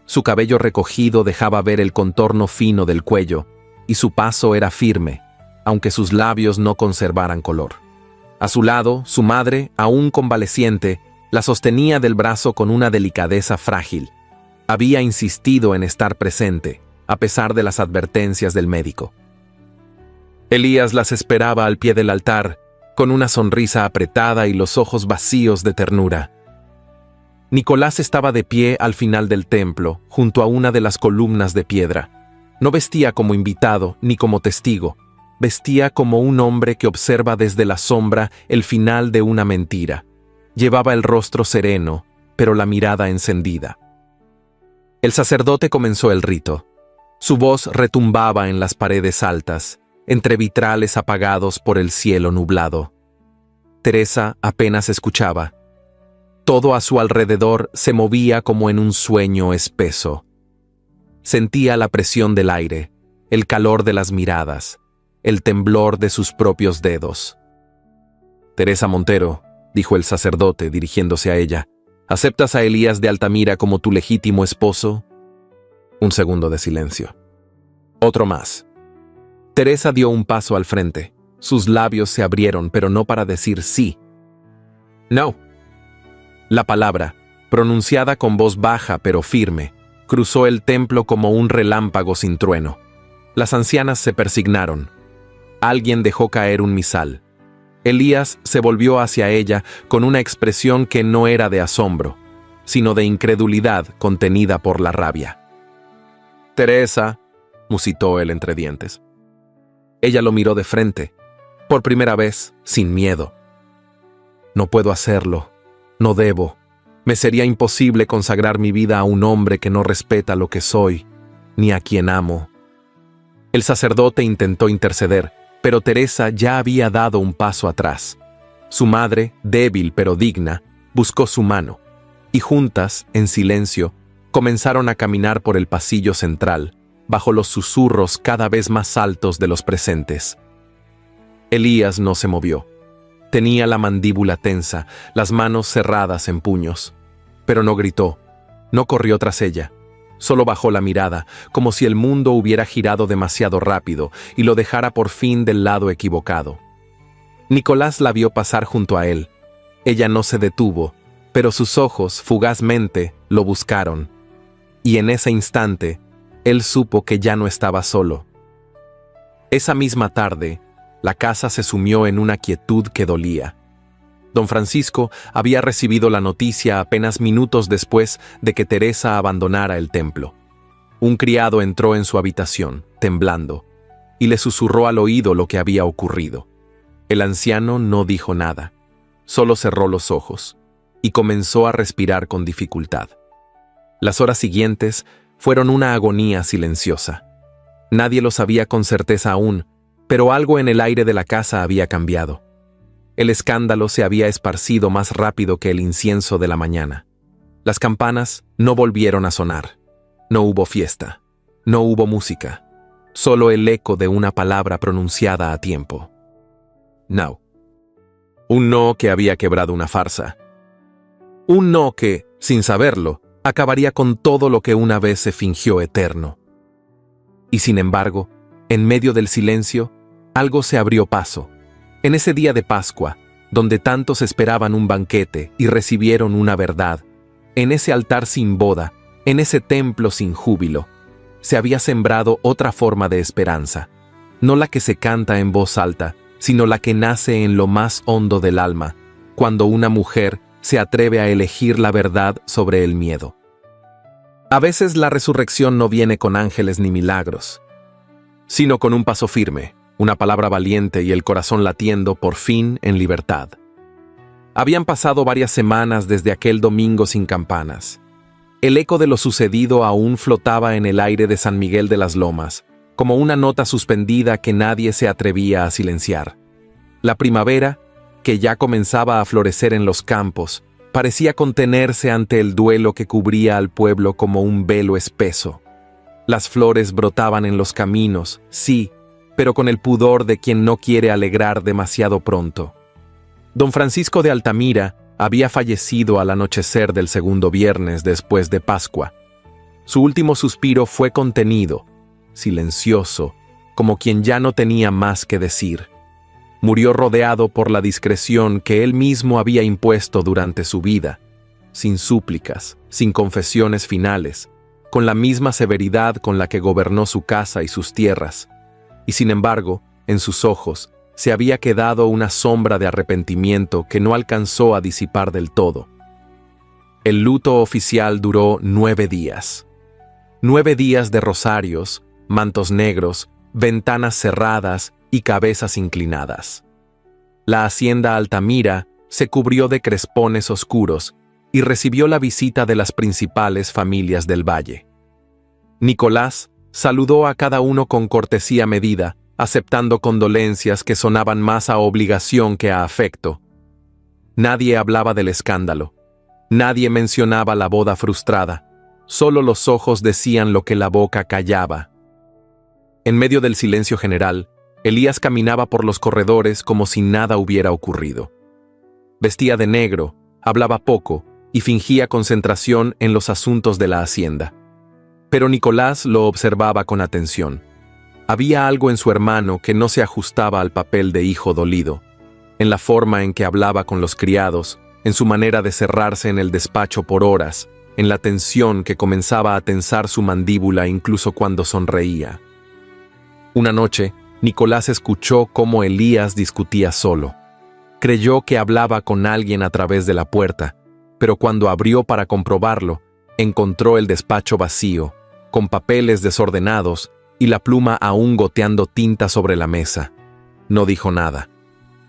Su cabello recogido dejaba ver el contorno fino del cuello, y su paso era firme, aunque sus labios no conservaran color. A su lado, su madre, aún convaleciente, la sostenía del brazo con una delicadeza frágil. Había insistido en estar presente, a pesar de las advertencias del médico. Elías las esperaba al pie del altar, con una sonrisa apretada y los ojos vacíos de ternura. Nicolás estaba de pie al final del templo, junto a una de las columnas de piedra. No vestía como invitado ni como testigo. Vestía como un hombre que observa desde la sombra el final de una mentira. Llevaba el rostro sereno, pero la mirada encendida. El sacerdote comenzó el rito. Su voz retumbaba en las paredes altas, entre vitrales apagados por el cielo nublado. Teresa apenas escuchaba. Todo a su alrededor se movía como en un sueño espeso. Sentía la presión del aire, el calor de las miradas, el temblor de sus propios dedos. Teresa Montero, dijo el sacerdote dirigiéndose a ella, ¿aceptas a Elías de Altamira como tu legítimo esposo? Un segundo de silencio. Otro más. Teresa dio un paso al frente. Sus labios se abrieron, pero no para decir sí. No. La palabra, pronunciada con voz baja pero firme, cruzó el templo como un relámpago sin trueno. Las ancianas se persignaron. Alguien dejó caer un misal. Elías se volvió hacia ella con una expresión que no era de asombro, sino de incredulidad contenida por la rabia. «Teresa», musitó él entre dientes. Ella lo miró de frente, por primera vez, sin miedo. «No puedo hacerlo, no debo. Me sería imposible consagrar mi vida a un hombre que no respeta lo que soy, ni a quien amo. El sacerdote intentó interceder, pero Teresa ya había dado un paso atrás. Su madre, débil pero digna, buscó su mano, y juntas, en silencio, comenzaron a caminar por el pasillo central, bajo los susurros cada vez más altos de los presentes. Elías no se movió. Tenía la mandíbula tensa, las manos cerradas en puños. Pero no gritó, no corrió tras ella. Solo bajó la mirada, como si el mundo hubiera girado demasiado rápido y lo dejara por fin del lado equivocado. Nicolás la vio pasar junto a él. Ella no se detuvo, pero sus ojos, fugazmente, lo buscaron. Y en ese instante, él supo que ya no estaba solo. Esa misma tarde, la casa se sumió en una quietud que dolía. Don Francisco había recibido la noticia apenas minutos después de que Teresa abandonara el templo. Un criado entró en su habitación, temblando, y le susurró al oído lo que había ocurrido. El anciano no dijo nada, solo cerró los ojos y comenzó a respirar con dificultad. Las horas siguientes fueron una agonía silenciosa. Nadie lo sabía con certeza aún, pero algo en el aire de la casa había cambiado. El escándalo se había esparcido más rápido que el incienso de la mañana. Las campanas no volvieron a sonar. No hubo fiesta. No hubo música. Solo el eco de una palabra pronunciada a tiempo. No. Un no que había quebrado una farsa. Un no que, sin saberlo, acabaría con todo lo que una vez se fingió eterno. Y sin embargo, en medio del silencio, algo se abrió paso. En ese día de Pascua, donde tantos esperaban un banquete y recibieron una verdad, en ese altar sin boda, en ese templo sin júbilo, se había sembrado otra forma de esperanza, no la que se canta en voz alta, sino la que nace en lo más hondo del alma, cuando una mujer se atreve a elegir la verdad sobre el miedo. A veces la resurrección no viene con ángeles ni milagros, sino con un paso firme, una palabra valiente y el corazón latiendo por fin en libertad. Habían pasado varias semanas desde aquel domingo sin campanas. El eco de lo sucedido aún flotaba en el aire de San Miguel de las Lomas, como una nota suspendida que nadie se atrevía a silenciar. La primavera, que ya comenzaba a florecer en los campos, parecía contenerse ante el duelo que cubría al pueblo como un velo espeso. Las flores brotaban en los caminos, sí, pero con el pudor de quien no quiere alegrar demasiado pronto. Don Francisco de Altamira había fallecido al anochecer del segundo viernes después de Pascua. Su último suspiro fue contenido, silencioso, como quien ya no tenía más que decir. Murió rodeado por la discreción que él mismo había impuesto durante su vida, sin súplicas, sin confesiones finales, con la misma severidad con la que gobernó su casa y sus tierras. Y sin embargo, en sus ojos, se había quedado una sombra de arrepentimiento que no alcanzó a disipar del todo. El luto oficial duró 9 días. 9 días de rosarios, mantos negros, ventanas cerradas y cabezas inclinadas. La hacienda Altamira se cubrió de crespones oscuros y recibió la visita de las principales familias del valle. Nicolás saludó a cada uno con cortesía medida, aceptando condolencias que sonaban más a obligación que a afecto. Nadie hablaba del escándalo. Nadie mencionaba la boda frustrada. Solo los ojos decían lo que la boca callaba. En medio del silencio general, Elías caminaba por los corredores como si nada hubiera ocurrido. Vestía de negro, hablaba poco y fingía concentración en los asuntos de la hacienda. Pero Nicolás lo observaba con atención. Había algo en su hermano que no se ajustaba al papel de hijo dolido, en la forma en que hablaba con los criados, en su manera de cerrarse en el despacho por horas, en la tensión que comenzaba a tensar su mandíbula incluso cuando sonreía. Una noche, Nicolás escuchó cómo Elías discutía solo. Creyó que hablaba con alguien a través de la puerta, pero cuando abrió para comprobarlo, encontró el despacho vacío, con papeles desordenados y la pluma aún goteando tinta sobre la mesa. No dijo nada.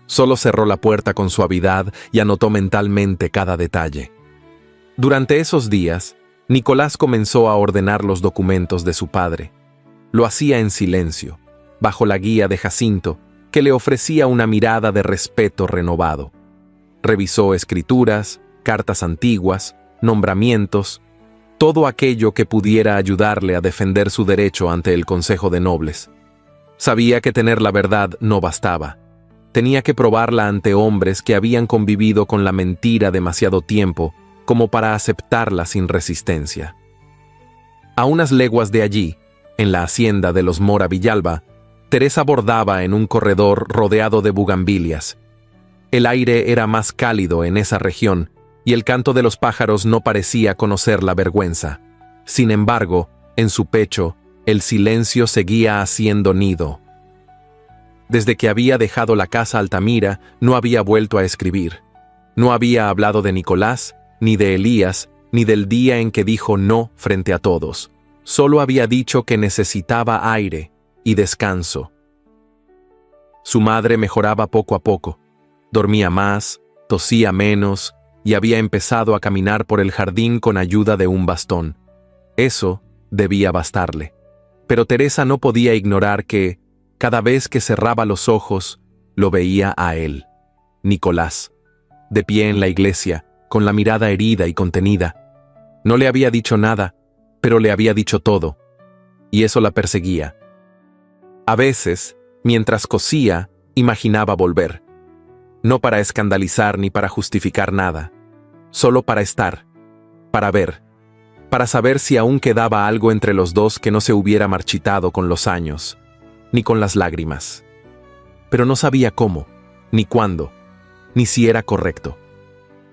Solo cerró la puerta con suavidad y anotó mentalmente cada detalle. Durante esos días, Nicolás comenzó a ordenar los documentos de su padre. Lo hacía en silencio, bajo la guía de Jacinto, que le ofrecía una mirada de respeto renovado. Revisó escrituras, cartas antiguas, nombramientos, todo aquello que pudiera ayudarle a defender su derecho ante el Consejo de Nobles. Sabía que tener la verdad no bastaba. Tenía que probarla ante hombres que habían convivido con la mentira demasiado tiempo como para aceptarla sin resistencia. A unas leguas de allí, en la hacienda de los Mora Villalba, Teresa bordaba en un corredor rodeado de bugambilias. El aire era más cálido en esa región y el canto de los pájaros no parecía conocer la vergüenza. Sin embargo, en su pecho, el silencio seguía haciendo nido. Desde que había dejado la casa Altamira, no había vuelto a escribir. No había hablado de Nicolás, ni de Elías, ni del día en que dijo no frente a todos. Solo había dicho que necesitaba aire y descanso. Su madre mejoraba poco a poco. Dormía más, tosía menos y había empezado a caminar por el jardín con ayuda de un bastón. Eso debía bastarle. Pero Teresa no podía ignorar que, cada vez que cerraba los ojos, lo veía a él, Nicolás, de pie en la iglesia, con la mirada herida y contenida. No le había dicho nada, pero le había dicho todo, y eso la perseguía. A veces, mientras cosía, imaginaba volver. No para escandalizar ni para justificar nada, solo para estar, para ver, para saber si aún quedaba algo entre los dos que no se hubiera marchitado con los años, ni con las lágrimas. Pero no sabía cómo, ni cuándo, ni si era correcto.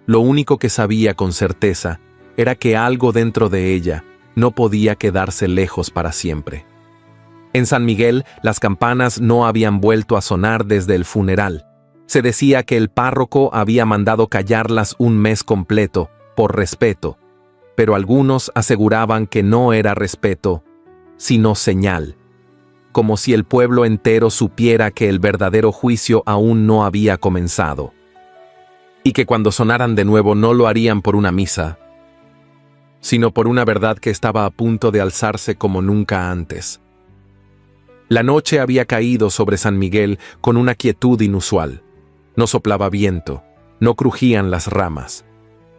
Lo único que sabía con certeza era que algo dentro de ella no podía quedarse lejos para siempre. En San Miguel, las campanas no habían vuelto a sonar desde el funeral. Se decía que el párroco había mandado callarlas un mes completo, por respeto, pero algunos aseguraban que no era respeto, sino señal, como si el pueblo entero supiera que el verdadero juicio aún no había comenzado, y que cuando sonaran de nuevo no lo harían por una misa, sino por una verdad que estaba a punto de alzarse como nunca antes. La noche había caído sobre San Miguel con una quietud inusual. No soplaba viento, no crujían las ramas.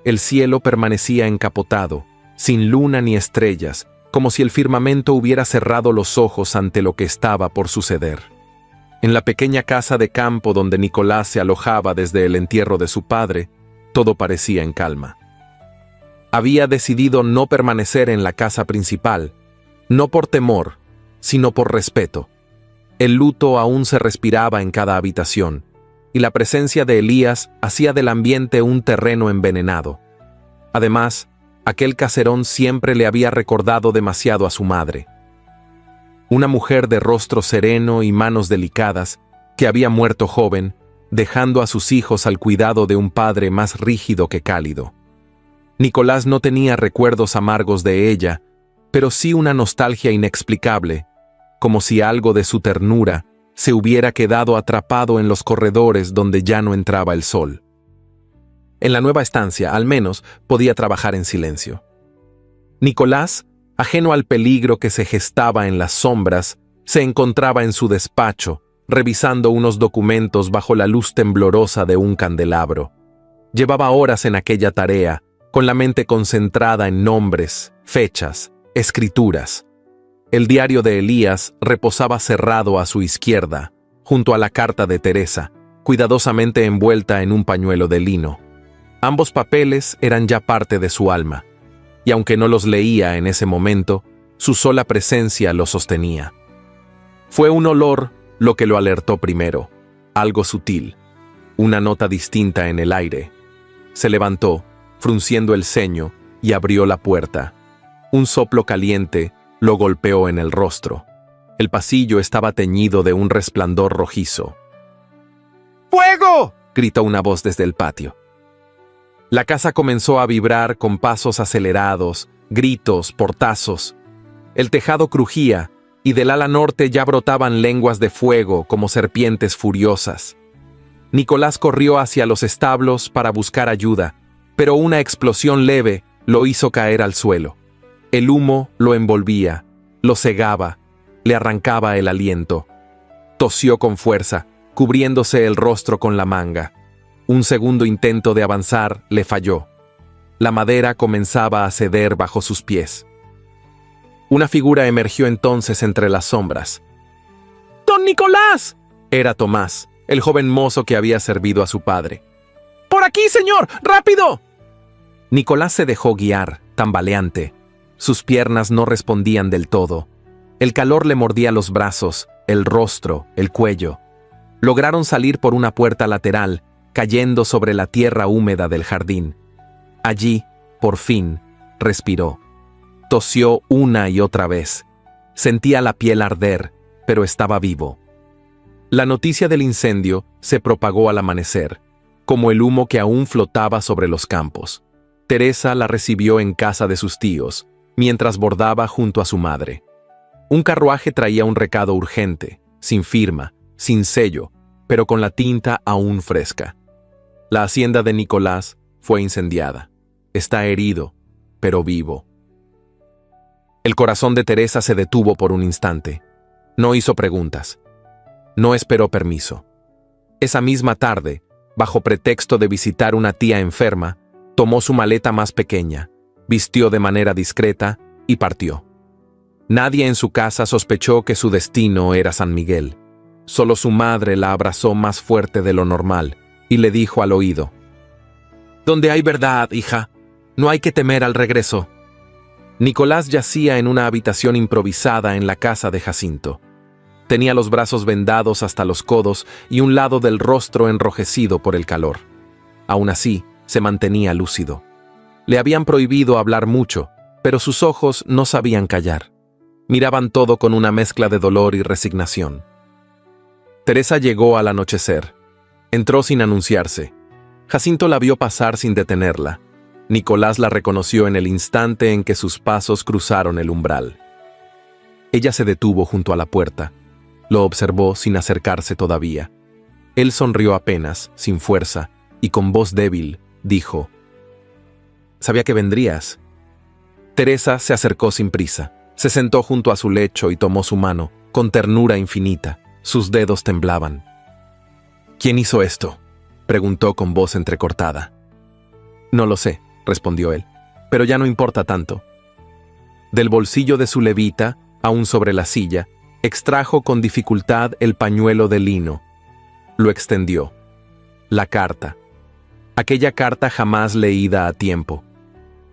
El cielo permanecía encapotado, sin luna ni estrellas, como si el firmamento hubiera cerrado los ojos ante lo que estaba por suceder. En la pequeña casa de campo donde Nicolás se alojaba desde el entierro de su padre, todo parecía en calma. Había decidido no permanecer en la casa principal, no por temor, sino por respeto. El luto aún se respiraba en cada habitación, y la presencia de Elías hacía del ambiente un terreno envenenado. Además, aquel caserón siempre le había recordado demasiado a su madre. Una mujer de rostro sereno y manos delicadas, que había muerto joven, dejando a sus hijos al cuidado de un padre más rígido que cálido. Nicolás no tenía recuerdos amargos de ella, pero sí una nostalgia inexplicable, como si algo de su ternura se hubiera quedado atrapado en los corredores donde ya no entraba el sol. En la nueva estancia, al menos, podía trabajar en silencio. Nicolás, ajeno al peligro que se gestaba en las sombras, se encontraba en su despacho, revisando unos documentos bajo la luz temblorosa de un candelabro. Llevaba horas en aquella tarea, con la mente concentrada en nombres, fechas, escrituras. El diario de Elías reposaba cerrado a su izquierda, junto a la carta de Teresa, cuidadosamente envuelta en un pañuelo de lino. Ambos papeles eran ya parte de su alma, y aunque no los leía en ese momento, su sola presencia los sostenía. Fue un olor lo que lo alertó primero, algo sutil, una nota distinta en el aire. Se levantó, frunciendo el ceño, y abrió la puerta. Un soplo caliente lo golpeó en el rostro. El pasillo estaba teñido de un resplandor rojizo. ¡Fuego!, gritó una voz desde el patio. La casa comenzó a vibrar con pasos acelerados, gritos, portazos. El tejado crujía, y del ala norte ya brotaban lenguas de fuego como serpientes furiosas. Nicolás corrió hacia los establos para buscar ayuda, pero una explosión leve Lo hizo caer al suelo. El humo lo envolvía, lo cegaba, le arrancaba el aliento. Tosió con fuerza, cubriéndose el rostro con la manga. Un segundo intento de avanzar le falló. La madera comenzaba a ceder bajo sus pies. Una figura emergió entonces entre las sombras. ¡Don Nicolás! Era Tomás, el joven mozo que había servido a su padre. ¡Por aquí, señor! ¡Rápido! Nicolás se dejó guiar, tambaleante. Sus piernas no respondían del todo. El calor le mordía los brazos, el rostro, el cuello. Lograron salir por una puerta lateral, cayendo sobre la tierra húmeda del jardín. Allí, por fin, respiró. Tosió una y otra vez. Sentía la piel arder, pero estaba vivo. La noticia del incendio se propagó al amanecer, como el humo que aún flotaba sobre los campos. Teresa la recibió en casa de sus tíos, mientras bordaba junto a su madre. Un carruaje traía un recado urgente, sin firma, sin sello, pero con la tinta aún fresca. La hacienda de Nicolás fue incendiada. Está herido, pero vivo. El corazón de Teresa se detuvo por un instante. No hizo preguntas. No esperó permiso. Esa misma tarde, bajo pretexto de visitar una tía enferma, tomó su maleta más pequeña, vistió de manera discreta y partió. Nadie en su casa sospechó que su destino era San Miguel. Solo su madre la abrazó más fuerte de lo normal y le dijo al oído: «Donde hay verdad, hija, no hay que temer al regreso». Nicolás yacía en una habitación improvisada en la casa de Jacinto. Tenía los brazos vendados hasta los codos y un lado del rostro enrojecido por el calor. Aún así, se mantenía lúcido. Le habían prohibido hablar mucho, pero sus ojos no sabían callar. Miraban todo con una mezcla de dolor y resignación. Teresa llegó al anochecer. Entró sin anunciarse. Jacinto la vio pasar sin detenerla. Nicolás la reconoció en el instante en que sus pasos cruzaron el umbral. Ella se detuvo junto a la puerta. Lo observó sin acercarse todavía. Él sonrió apenas, sin fuerza, y con voz débil, dijo: «Sabía que vendrías». Teresa se acercó sin prisa. Se sentó junto a su lecho y tomó su mano, con ternura infinita. Sus dedos temblaban. «¿Quién hizo esto?», preguntó con voz entrecortada. «No lo sé», respondió él, «pero ya no importa tanto». Del bolsillo de su levita, aún sobre la silla, extrajo con dificultad el pañuelo de lino. Lo extendió. La carta. Aquella carta jamás leída a tiempo.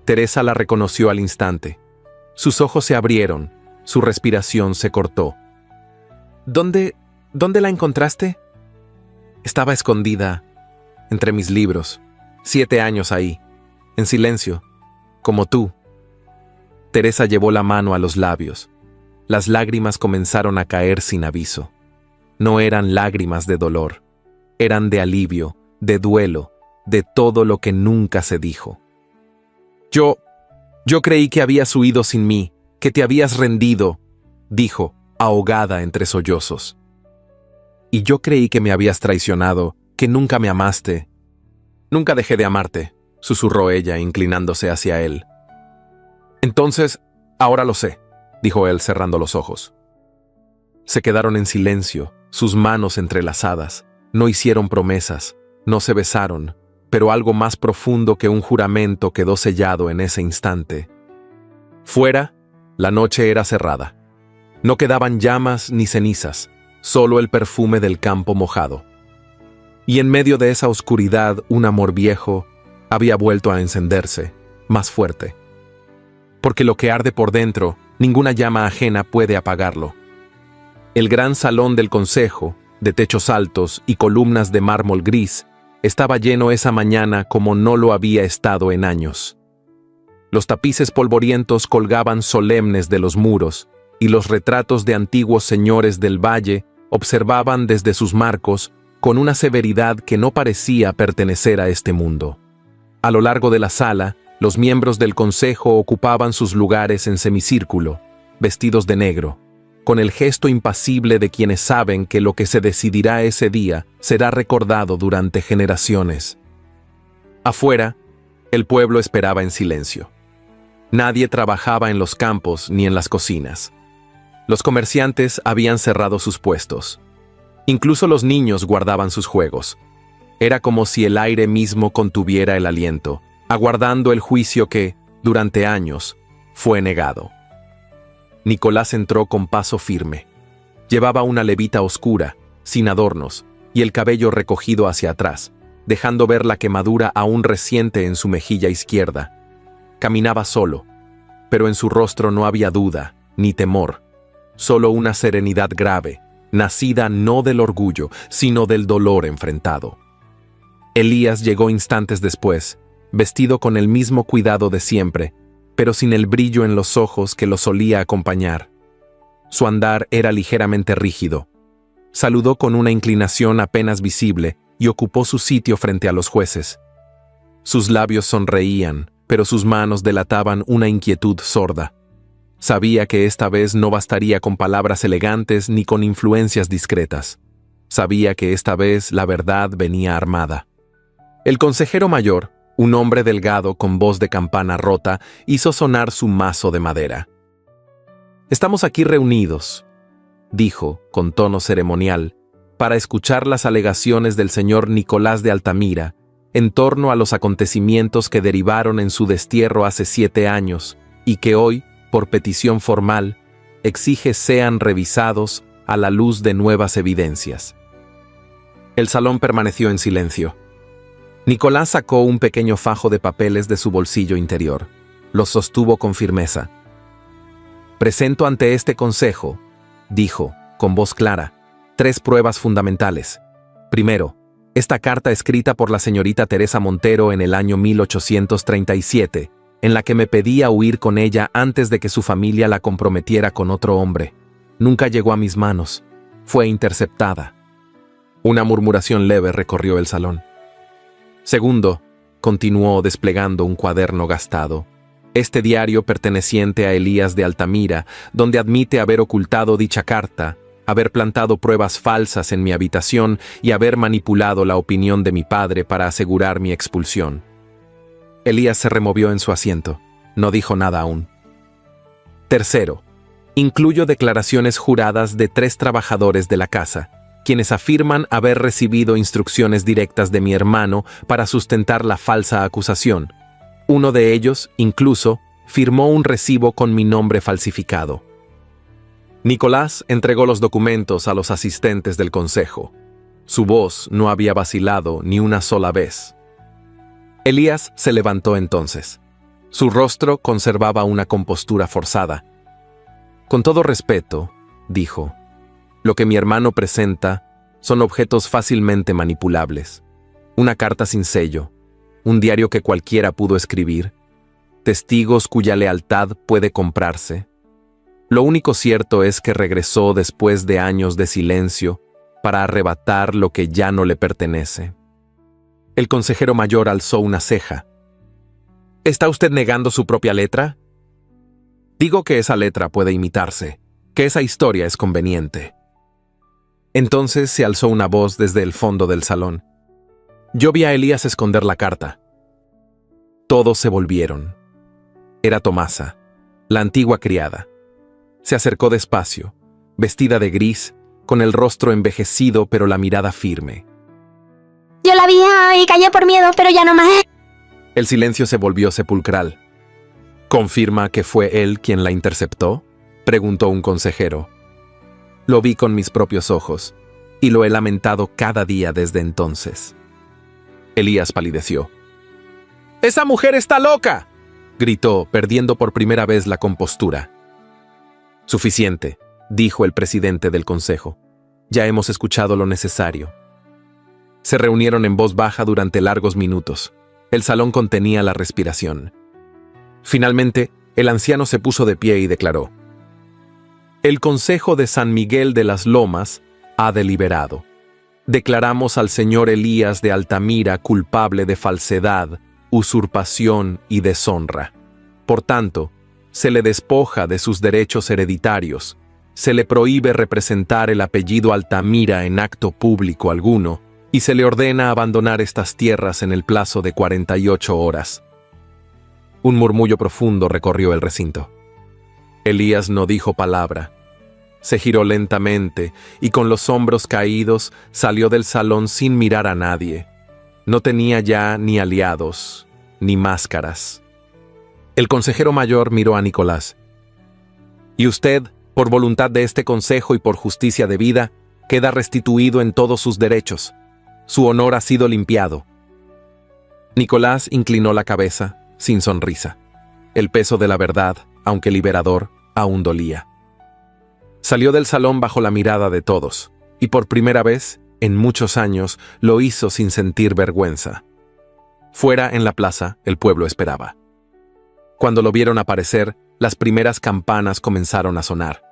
Teresa la reconoció al instante. Sus ojos se abrieron, su respiración se cortó. ¿Dónde la encontraste? Estaba escondida entre mis libros. 7 años ahí, en silencio, como tú. Teresa llevó la mano a los labios. Las lágrimas comenzaron a caer sin aviso. No eran lágrimas de dolor, eran de alivio, de duelo, de todo lo que nunca se dijo. Yo creí que habías huido sin mí, que te habías rendido, dijo, ahogada entre sollozos. Y yo creí que me habías traicionado, que nunca me amaste. Nunca dejé de amarte, susurró ella, inclinándose hacia él. Entonces, ahora lo sé, dijo él cerrando los ojos. Se quedaron en silencio, sus manos entrelazadas. No hicieron promesas, no se besaron, pero algo más profundo que un juramento quedó sellado en ese instante. Fuera, la noche era cerrada. No quedaban llamas ni cenizas, solo el perfume del campo mojado. Y en medio de esa oscuridad, un amor viejo había vuelto a encenderse, más fuerte. Porque lo que arde por dentro, ninguna llama ajena puede apagarlo. El gran salón del consejo, de techos altos y columnas de mármol gris, estaba lleno esa mañana como no lo había estado en años. Los tapices polvorientos colgaban solemnes de los muros, y los retratos de antiguos señores del valle observaban desde sus marcos con una severidad que no parecía pertenecer a este mundo. A lo largo de la sala, los miembros del consejo ocupaban sus lugares en semicírculo, vestidos de negro, con el gesto impasible de quienes saben que lo que se decidirá ese día será recordado durante generaciones. Afuera, el pueblo esperaba en silencio. Nadie trabajaba en los campos ni en las cocinas. Los comerciantes habían cerrado sus puestos. Incluso los niños guardaban sus juegos. Era como si el aire mismo contuviera el aliento, aguardando el juicio que, durante años, fue negado. Nicolás entró con paso firme. Llevaba una levita oscura, sin adornos, y el cabello recogido hacia atrás, dejando ver la quemadura aún reciente en su mejilla izquierda. Caminaba solo, pero en su rostro no había duda, ni temor, solo una serenidad grave, nacida no del orgullo, sino del dolor enfrentado. Elías llegó instantes después, vestido con el mismo cuidado de siempre, pero sin el brillo en los ojos que lo solía acompañar. Su andar era ligeramente rígido. Saludó con una inclinación apenas visible y ocupó su sitio frente a los jueces. Sus labios sonreían, pero sus manos delataban una inquietud sorda. Sabía que esta vez no bastaría con palabras elegantes ni con influencias discretas. Sabía que esta vez la verdad venía armada. El consejero mayor, un hombre delgado con voz de campana rota, hizo sonar su mazo de madera. «Estamos aquí reunidos», dijo, con tono ceremonial, para escuchar las alegaciones del señor Nicolás de Altamira en torno a los acontecimientos que derivaron en su destierro hace 7 años y que hoy, por petición formal, exige sean revisados a la luz de nuevas evidencias. El salón permaneció en silencio. Nicolás sacó un pequeño fajo de papeles de su bolsillo interior. Los sostuvo con firmeza. «Presento ante este consejo», dijo, con voz clara, 3 pruebas fundamentales. Primero, esta carta escrita por la señorita Teresa Montero en el año 1837, en la que me pedía huir con ella antes de que su familia la comprometiera con otro hombre. Nunca llegó a mis manos. Fue interceptada. Una murmuración leve recorrió el salón. Segundo, continuó desplegando un cuaderno gastado. Este diario perteneciente a Elías de Altamira, donde admite haber ocultado dicha carta, haber plantado pruebas falsas en mi habitación y haber manipulado la opinión de mi padre para asegurar mi expulsión. Elías se removió en su asiento. No dijo nada aún. Tercero, incluyo declaraciones juradas de 3 trabajadores de la casa, quienes afirman haber recibido instrucciones directas de mi hermano para sustentar la falsa acusación. Uno de ellos, incluso, firmó un recibo con mi nombre falsificado. Nicolás entregó los documentos a los asistentes del consejo. Su voz no había vacilado ni una sola vez. Elías se levantó entonces. Su rostro conservaba una compostura forzada. «Con todo respeto», dijo, «lo que mi hermano presenta son objetos fácilmente manipulables. Una carta sin sello, un diario que cualquiera pudo escribir, testigos cuya lealtad puede comprarse. Lo único cierto es que regresó después de años de silencio para arrebatar lo que ya no le pertenece». El consejero mayor alzó una ceja. «¿Está usted negando su propia letra?» «Digo que esa letra puede imitarse, que esa historia es conveniente». Entonces se alzó una voz desde el fondo del salón. Yo vi a Elías esconder la carta. Todos se volvieron. Era Tomasa, la antigua criada. Se acercó despacio, vestida de gris, con el rostro envejecido pero la mirada firme. Yo la vi y callé por miedo, pero ya no más. El silencio se volvió sepulcral. ¿Confirma que fue él quien la interceptó?, preguntó un consejero. Lo vi con mis propios ojos, y lo he lamentado cada día desde entonces. Elías palideció. «¡Esa mujer está loca!», gritó, perdiendo por primera vez la compostura. «Suficiente», dijo el presidente del consejo. «Ya hemos escuchado lo necesario». Se reunieron en voz baja durante largos minutos. El salón contenía la respiración. Finalmente, el anciano se puso de pie y declaró: «El Consejo de San Miguel de las Lomas ha deliberado. Declaramos al señor Elías de Altamira culpable de falsedad, usurpación y deshonra. Por tanto, se le despoja de sus derechos hereditarios, se le prohíbe representar el apellido Altamira en acto público alguno, y se le ordena abandonar estas tierras en el plazo de 48 horas. Un murmullo profundo recorrió el recinto. Elías no dijo palabra. Se giró lentamente y con los hombros caídos salió del salón sin mirar a nadie. No tenía ya ni aliados, ni máscaras. El consejero mayor miró a Nicolás. Y usted, por voluntad de este consejo y por justicia debida, queda restituido en todos sus derechos. Su honor ha sido limpiado. Nicolás inclinó la cabeza, sin sonrisa. El peso de la verdad, aunque liberador, aún dolía. Salió del salón bajo la mirada de todos, y por primera vez, en muchos años, lo hizo sin sentir vergüenza. Fuera, en la plaza, el pueblo esperaba. Cuando lo vieron aparecer, las primeras campanas comenzaron a sonar.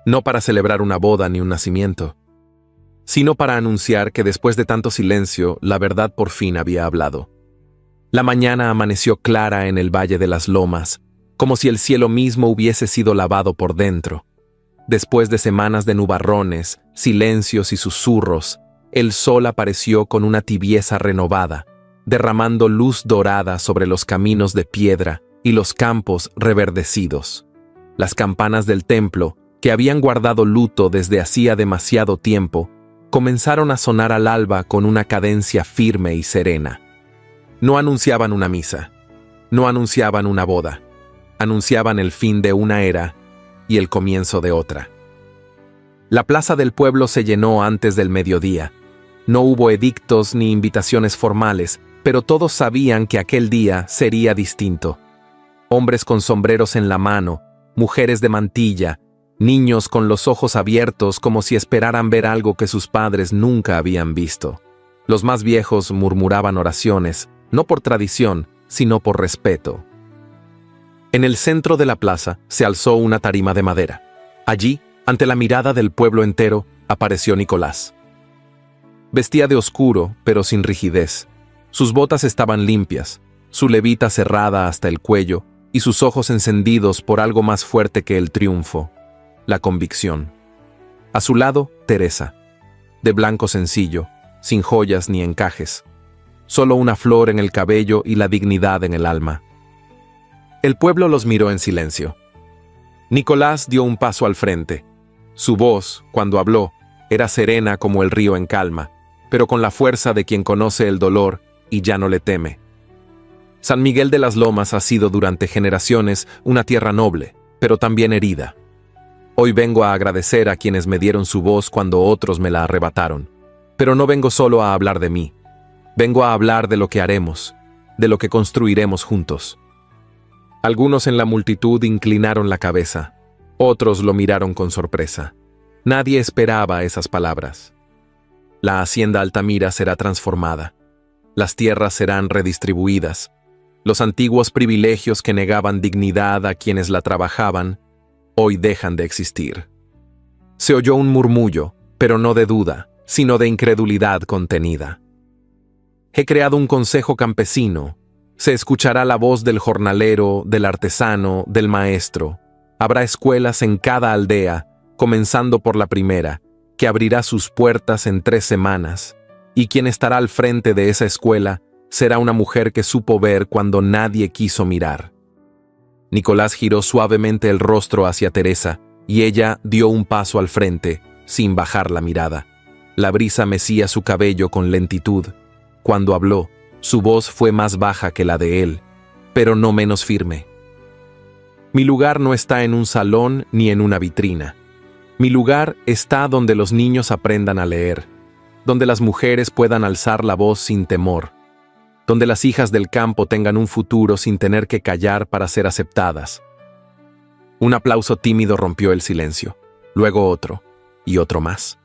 No para celebrar una boda ni un nacimiento, sino para anunciar que después de tanto silencio, la verdad por fin había hablado. La mañana amaneció clara en el Valle de las Lomas, como si el cielo mismo hubiese sido lavado por dentro. Después de semanas de nubarrones, silencios y susurros, el sol apareció con una tibieza renovada, derramando luz dorada sobre los caminos de piedra y los campos reverdecidos. Las campanas del templo, que habían guardado luto desde hacía demasiado tiempo, comenzaron a sonar al alba con una cadencia firme y serena. No anunciaban una misa, no anunciaban una boda, anunciaban el fin de una era y el comienzo de otra. La plaza del pueblo se llenó antes del mediodía. No hubo edictos ni invitaciones formales, pero todos sabían que aquel día sería distinto. Hombres con sombreros en la mano, mujeres de mantilla, niños con los ojos abiertos como si esperaran ver algo que sus padres nunca habían visto. Los más viejos murmuraban oraciones, no por tradición, sino por respeto. En el centro de la plaza se alzó una tarima de madera. Allí, ante la mirada del pueblo entero, apareció Nicolás. Vestía de oscuro, pero sin rigidez. Sus botas estaban limpias, su levita cerrada hasta el cuello y sus ojos encendidos por algo más fuerte que el triunfo, la convicción. A su lado, Teresa, de blanco sencillo, sin joyas ni encajes, solo una flor en el cabello y la dignidad en el alma. El pueblo los miró en silencio. Nicolás dio un paso al frente. Su voz, cuando habló, era serena como el río en calma, pero con la fuerza de quien conoce el dolor y ya no le teme. San Miguel de las Lomas ha sido durante generaciones una tierra noble, pero también herida. Hoy vengo a agradecer a quienes me dieron su voz cuando otros me la arrebataron. Pero no vengo solo a hablar de mí. Vengo a hablar de lo que haremos, de lo que construiremos juntos. Algunos en la multitud inclinaron la cabeza, otros lo miraron con sorpresa. Nadie esperaba esas palabras. La hacienda Altamira será transformada. Las tierras serán redistribuidas. Los antiguos privilegios que negaban dignidad a quienes la trabajaban, hoy dejan de existir. Se oyó un murmullo, pero no de duda, sino de incredulidad contenida. He creado un consejo campesino. Se escuchará la voz del jornalero, del artesano, del maestro. Habrá escuelas en cada aldea, comenzando por la primera, que abrirá sus puertas en 3 semanas, y quien estará al frente de esa escuela será una mujer que supo ver cuando nadie quiso mirar. Nicolás giró suavemente el rostro hacia Teresa, y ella dio un paso al frente, sin bajar la mirada. La brisa mecía su cabello con lentitud. Cuando habló, su voz fue más baja que la de él, pero no menos firme. Mi lugar no está en un salón ni en una vitrina. Mi lugar está donde los niños aprendan a leer, donde las mujeres puedan alzar la voz sin temor, donde las hijas del campo tengan un futuro sin tener que callar para ser aceptadas. Un aplauso tímido rompió el silencio, luego otro, y otro más.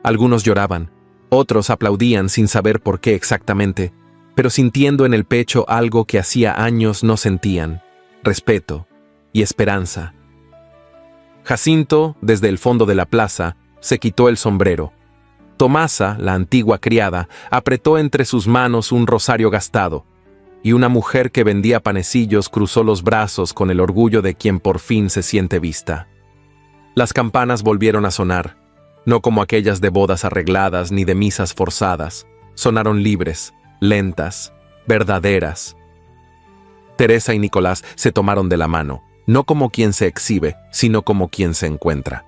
Algunos lloraban, otros aplaudían sin saber por qué exactamente, pero sintiendo en el pecho algo que hacía años no sentían: respeto y esperanza. Jacinto, desde el fondo de la plaza, se quitó el sombrero. Tomasa, la antigua criada, apretó entre sus manos un rosario gastado, y una mujer que vendía panecillos cruzó los brazos con el orgullo de quien por fin se siente vista. Las campanas volvieron a sonar, no como aquellas de bodas arregladas ni de misas forzadas. Sonaron libres, lentas, verdaderas. Teresa y Nicolás se tomaron de la mano, no como quien se exhibe, sino como quien se encuentra.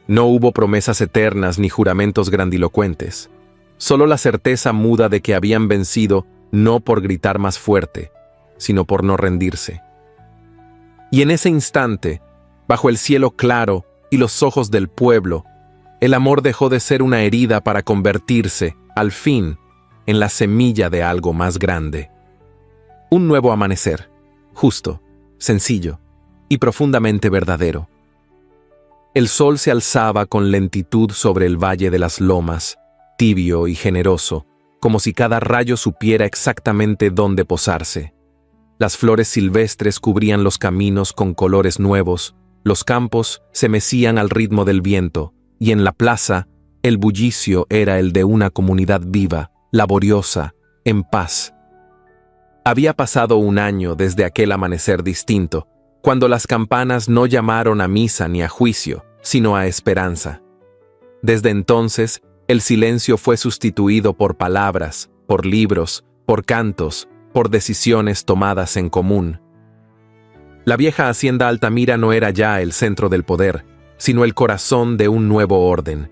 No hubo promesas eternas ni juramentos grandilocuentes, solo la certeza muda de que habían vencido no por gritar más fuerte, sino por no rendirse. Y en ese instante, bajo el cielo claro y los ojos del pueblo, el amor dejó de ser una herida para convertirse, al fin, en la semilla de algo más grande. Un nuevo amanecer, justo, sencillo y profundamente verdadero. El sol se alzaba con lentitud sobre el valle de las lomas, tibio y generoso, como si cada rayo supiera exactamente dónde posarse. Las flores silvestres cubrían los caminos con colores nuevos, los campos se mecían al ritmo del viento, y en la plaza el bullicio era el de una comunidad viva, laboriosa, en paz. Había pasado un año desde aquel amanecer distinto, cuando las campanas no llamaron a misa ni a juicio, sino a esperanza. Desde entonces, el silencio fue sustituido por palabras, por libros, por cantos, por decisiones tomadas en común. La vieja hacienda Altamira no era ya el centro del poder, sino el corazón de un nuevo orden.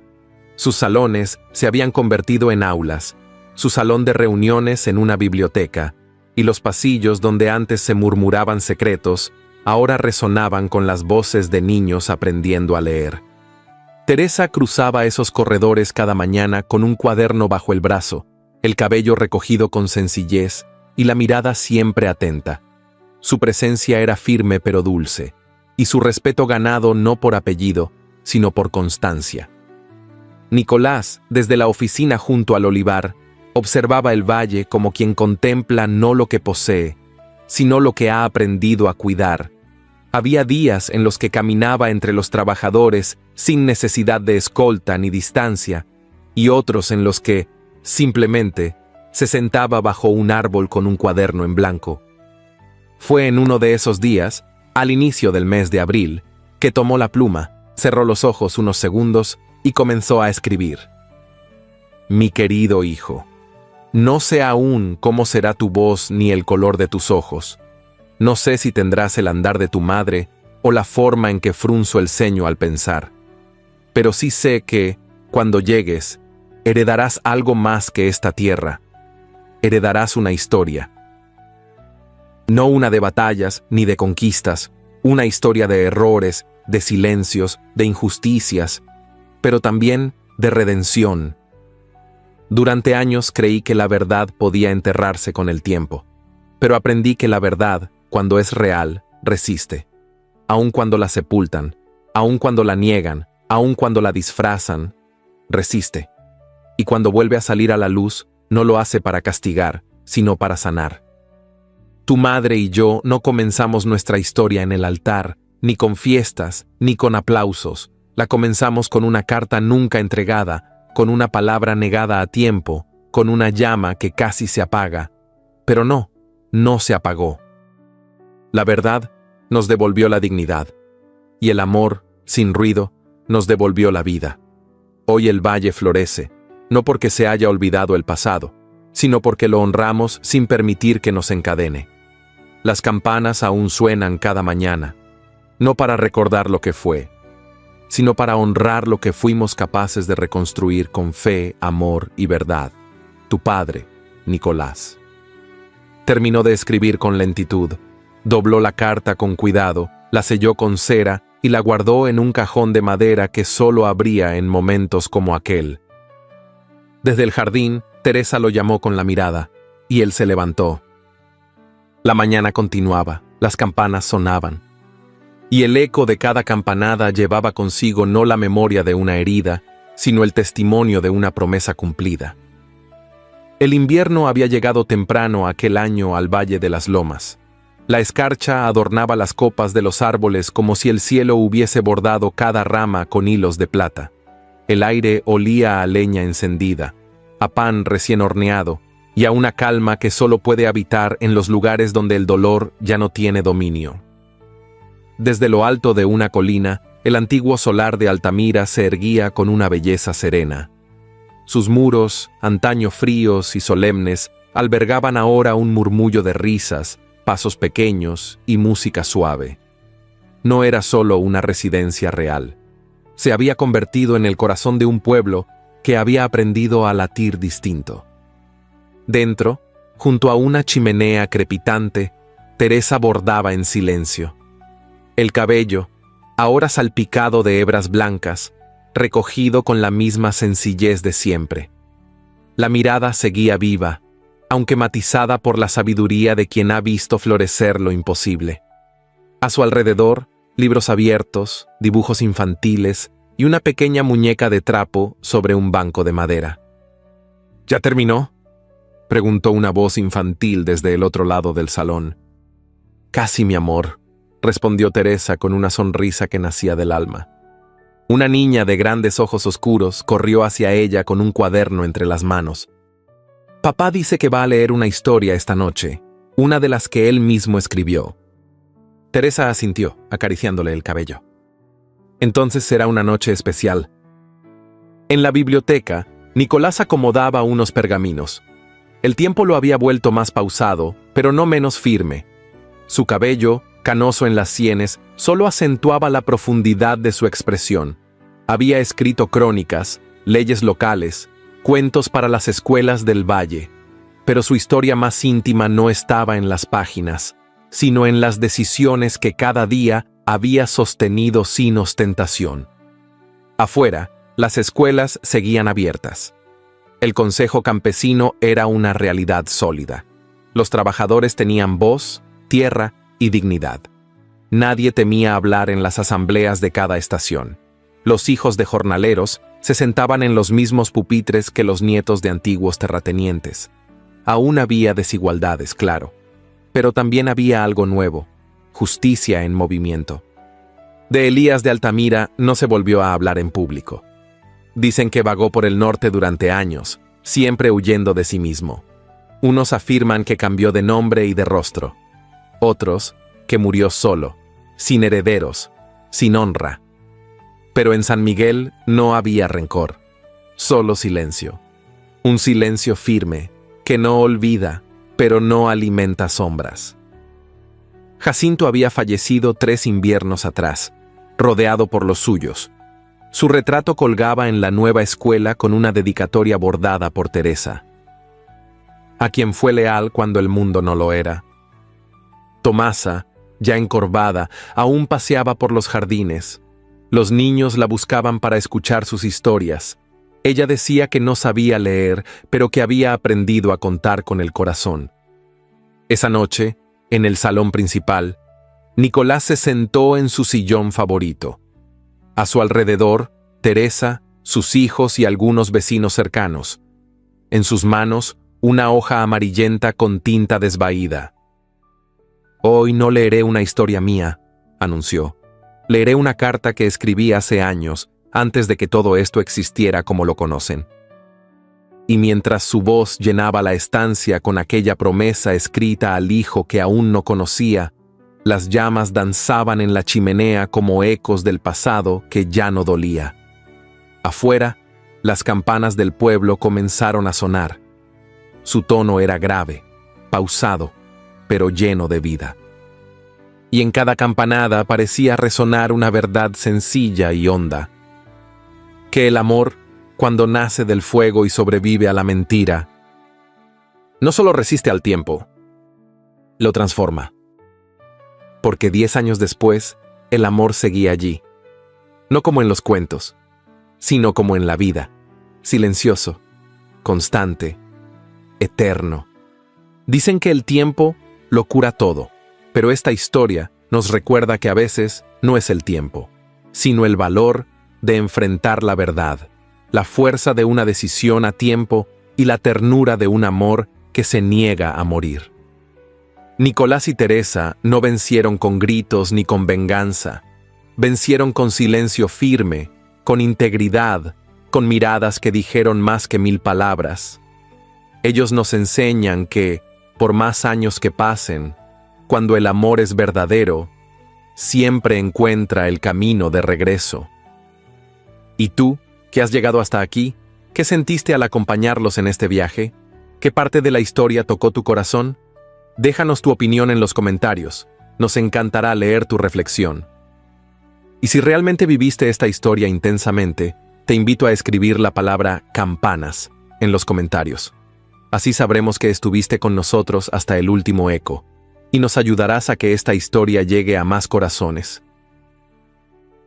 Sus salones se habían convertido en aulas, su salón de reuniones en una biblioteca, y los pasillos donde antes se murmuraban secretos, ahora resonaban con las voces de niños aprendiendo a leer. Teresa cruzaba esos corredores cada mañana con un cuaderno bajo el brazo, el cabello recogido con sencillez y la mirada siempre atenta. Su presencia era firme pero dulce, y su respeto ganado no por apellido, sino por constancia. Nicolás, desde la oficina junto al olivar, observaba el valle como quien contempla no lo que posee, sino lo que ha aprendido a cuidar. Había días en los que caminaba entre los trabajadores sin necesidad de escolta ni distancia, y otros en los que, simplemente, se sentaba bajo un árbol con un cuaderno en blanco. Fue en uno de esos días, al inicio del mes de abril, que tomó la pluma, cerró los ojos unos segundos y comenzó a escribir. Mi querido hijo, no sé aún cómo será tu voz ni el color de tus ojos. No sé si tendrás el andar de tu madre o la forma en que frunzo el ceño al pensar. Pero sí sé que, cuando llegues, heredarás algo más que esta tierra. Heredarás una historia. No una de batallas ni de conquistas, una historia de errores, de silencios, de injusticias, pero también de redención. Durante años creí que la verdad podía enterrarse con el tiempo, pero aprendí que la verdad, cuando es real, resiste. Aun cuando la sepultan, aun cuando la niegan, aun cuando la disfrazan, resiste. Y cuando vuelve a salir a la luz, no lo hace para castigar, sino para sanar. Tu madre y yo no comenzamos nuestra historia en el altar, ni con fiestas, ni con aplausos. La comenzamos con una carta nunca entregada, con una palabra negada a tiempo, con una llama que casi se apaga. Pero no se apagó. La verdad nos devolvió la dignidad, y el amor, sin ruido, nos devolvió la vida. Hoy el valle florece, no porque se haya olvidado el pasado, sino porque lo honramos sin permitir que nos encadene. Las campanas aún suenan cada mañana, no para recordar lo que fue, sino para honrar lo que fuimos capaces de reconstruir con fe, amor y verdad. Tu padre, Nicolás. Terminó de escribir con lentitud, dobló la carta con cuidado, la selló con cera y la guardó en un cajón de madera que solo abría en momentos como aquel. Desde el jardín, Teresa lo llamó con la mirada, y él se levantó. La mañana continuaba, las campanas sonaban, y el eco de cada campanada llevaba consigo no la memoria de una herida, sino el testimonio de una promesa cumplida. El invierno había llegado temprano aquel año al Valle de las Lomas. La escarcha adornaba las copas de los árboles como si el cielo hubiese bordado cada rama con hilos de plata. El aire olía a leña encendida, a pan recién horneado y a una calma que solo puede habitar en los lugares donde el dolor ya no tiene dominio. Desde lo alto de una colina, el antiguo solar de Altamira se erguía con una belleza serena. Sus muros, antaño fríos y solemnes, albergaban ahora un murmullo de risas, pasos pequeños y música suave. No era solo una residencia real. Se había convertido en el corazón de un pueblo que había aprendido a latir distinto. Dentro, junto a una chimenea crepitante, Teresa bordaba en silencio. El cabello, ahora salpicado de hebras blancas, recogido con la misma sencillez de siempre. La mirada seguía viva, aunque matizada por la sabiduría de quien ha visto florecer lo imposible. A su alrededor, libros abiertos, dibujos infantiles y una pequeña muñeca de trapo sobre un banco de madera. ¿Ya terminó?, preguntó una voz infantil desde el otro lado del salón. Casi, mi amor, respondió Teresa con una sonrisa que nacía del alma. Una niña de grandes ojos oscuros corrió hacia ella con un cuaderno entre las manos. Papá dice que va a leer una historia esta noche, una de las que él mismo escribió. Teresa asintió, acariciándole el cabello. Entonces será una noche especial. En la biblioteca, Nicolás acomodaba unos pergaminos. El tiempo lo había vuelto más pausado, pero no menos firme. Su cabello, canoso en las sienes, solo acentuaba la profundidad de su expresión. Había escrito crónicas, leyes locales, cuentos para las escuelas del valle, pero su historia más íntima no estaba en las páginas, sino en las decisiones que cada día había sostenido sin ostentación. Afuera, las escuelas seguían abiertas. El Consejo Campesino era una realidad sólida. Los trabajadores tenían voz, tierra y dignidad. Nadie temía hablar en las asambleas de cada estación. Los hijos de jornaleros se sentaban en los mismos pupitres que los nietos de antiguos terratenientes. Aún había desigualdades, claro, pero también había algo nuevo: justicia en movimiento. De Elías de Altamira no se volvió a hablar en público. Dicen que vagó por el norte durante años, siempre huyendo de sí mismo. Unos afirman que cambió de nombre y de rostro. Otros, que murió solo, sin herederos, sin honra. Pero en San Miguel no había rencor, solo silencio. Un silencio firme, que no olvida, pero no alimenta sombras. Jacinto había fallecido 3 inviernos atrás, rodeado por los suyos. Su retrato colgaba en la nueva escuela con una dedicatoria bordada por Teresa, a quien fue leal cuando el mundo no lo era. Tomasa, ya encorvada, aún paseaba por los jardines. Los niños la buscaban para escuchar sus historias. Ella decía que no sabía leer, pero que había aprendido a contar con el corazón. Esa noche, en el salón principal, Nicolás se sentó en su sillón favorito. A su alrededor, Teresa, sus hijos y algunos vecinos cercanos. En sus manos, una hoja amarillenta con tinta desvaída. «Hoy no leeré una historia mía», anunció. «Leeré una carta que escribí hace años, antes de que todo esto existiera como lo conocen». Y mientras su voz llenaba la estancia con aquella promesa escrita al hijo que aún no conocía, las llamas danzaban en la chimenea como ecos del pasado que ya no dolía. Afuera, las campanas del pueblo comenzaron a sonar. Su tono era grave, pausado, pero lleno de vida. Y en cada campanada parecía resonar una verdad sencilla y honda: que el amor, cuando nace del fuego y sobrevive a la mentira, no solo resiste al tiempo, lo transforma. Porque 10 años después, el amor seguía allí, no como en los cuentos, sino como en la vida, silencioso, constante, eterno. Dicen que el tiempo lo cura todo, pero esta historia nos recuerda que a veces no es el tiempo, sino el valor de enfrentar la verdad, la fuerza de una decisión a tiempo y la ternura de un amor que se niega a morir. Nicolás y Teresa no vencieron con gritos ni con venganza, vencieron con silencio firme, con integridad, con miradas que dijeron más que 1000 palabras. Ellos nos enseñan que, por más años que pasen, cuando el amor es verdadero, siempre encuentra el camino de regreso. ¿Y tú, que has llegado hasta aquí, qué sentiste al acompañarlos en este viaje? ¿Qué parte de la historia tocó tu corazón? Déjanos tu opinión en los comentarios. Nos encantará leer tu reflexión. Y si realmente viviste esta historia intensamente, te invito a escribir la palabra campanas en los comentarios. Así sabremos que estuviste con nosotros hasta el último eco, y nos ayudarás a que esta historia llegue a más corazones.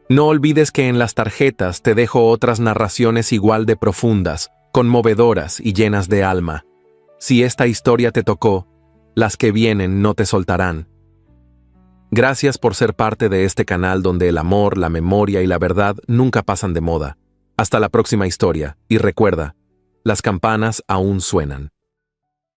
No olvides que en las tarjetas te dejo otras narraciones igual de profundas, conmovedoras y llenas de alma. Si esta historia te tocó, las que vienen no te soltarán. Gracias por ser parte de este canal donde el amor, la memoria y la verdad nunca pasan de moda. Hasta la próxima historia, y recuerda, las campanas aún suenan.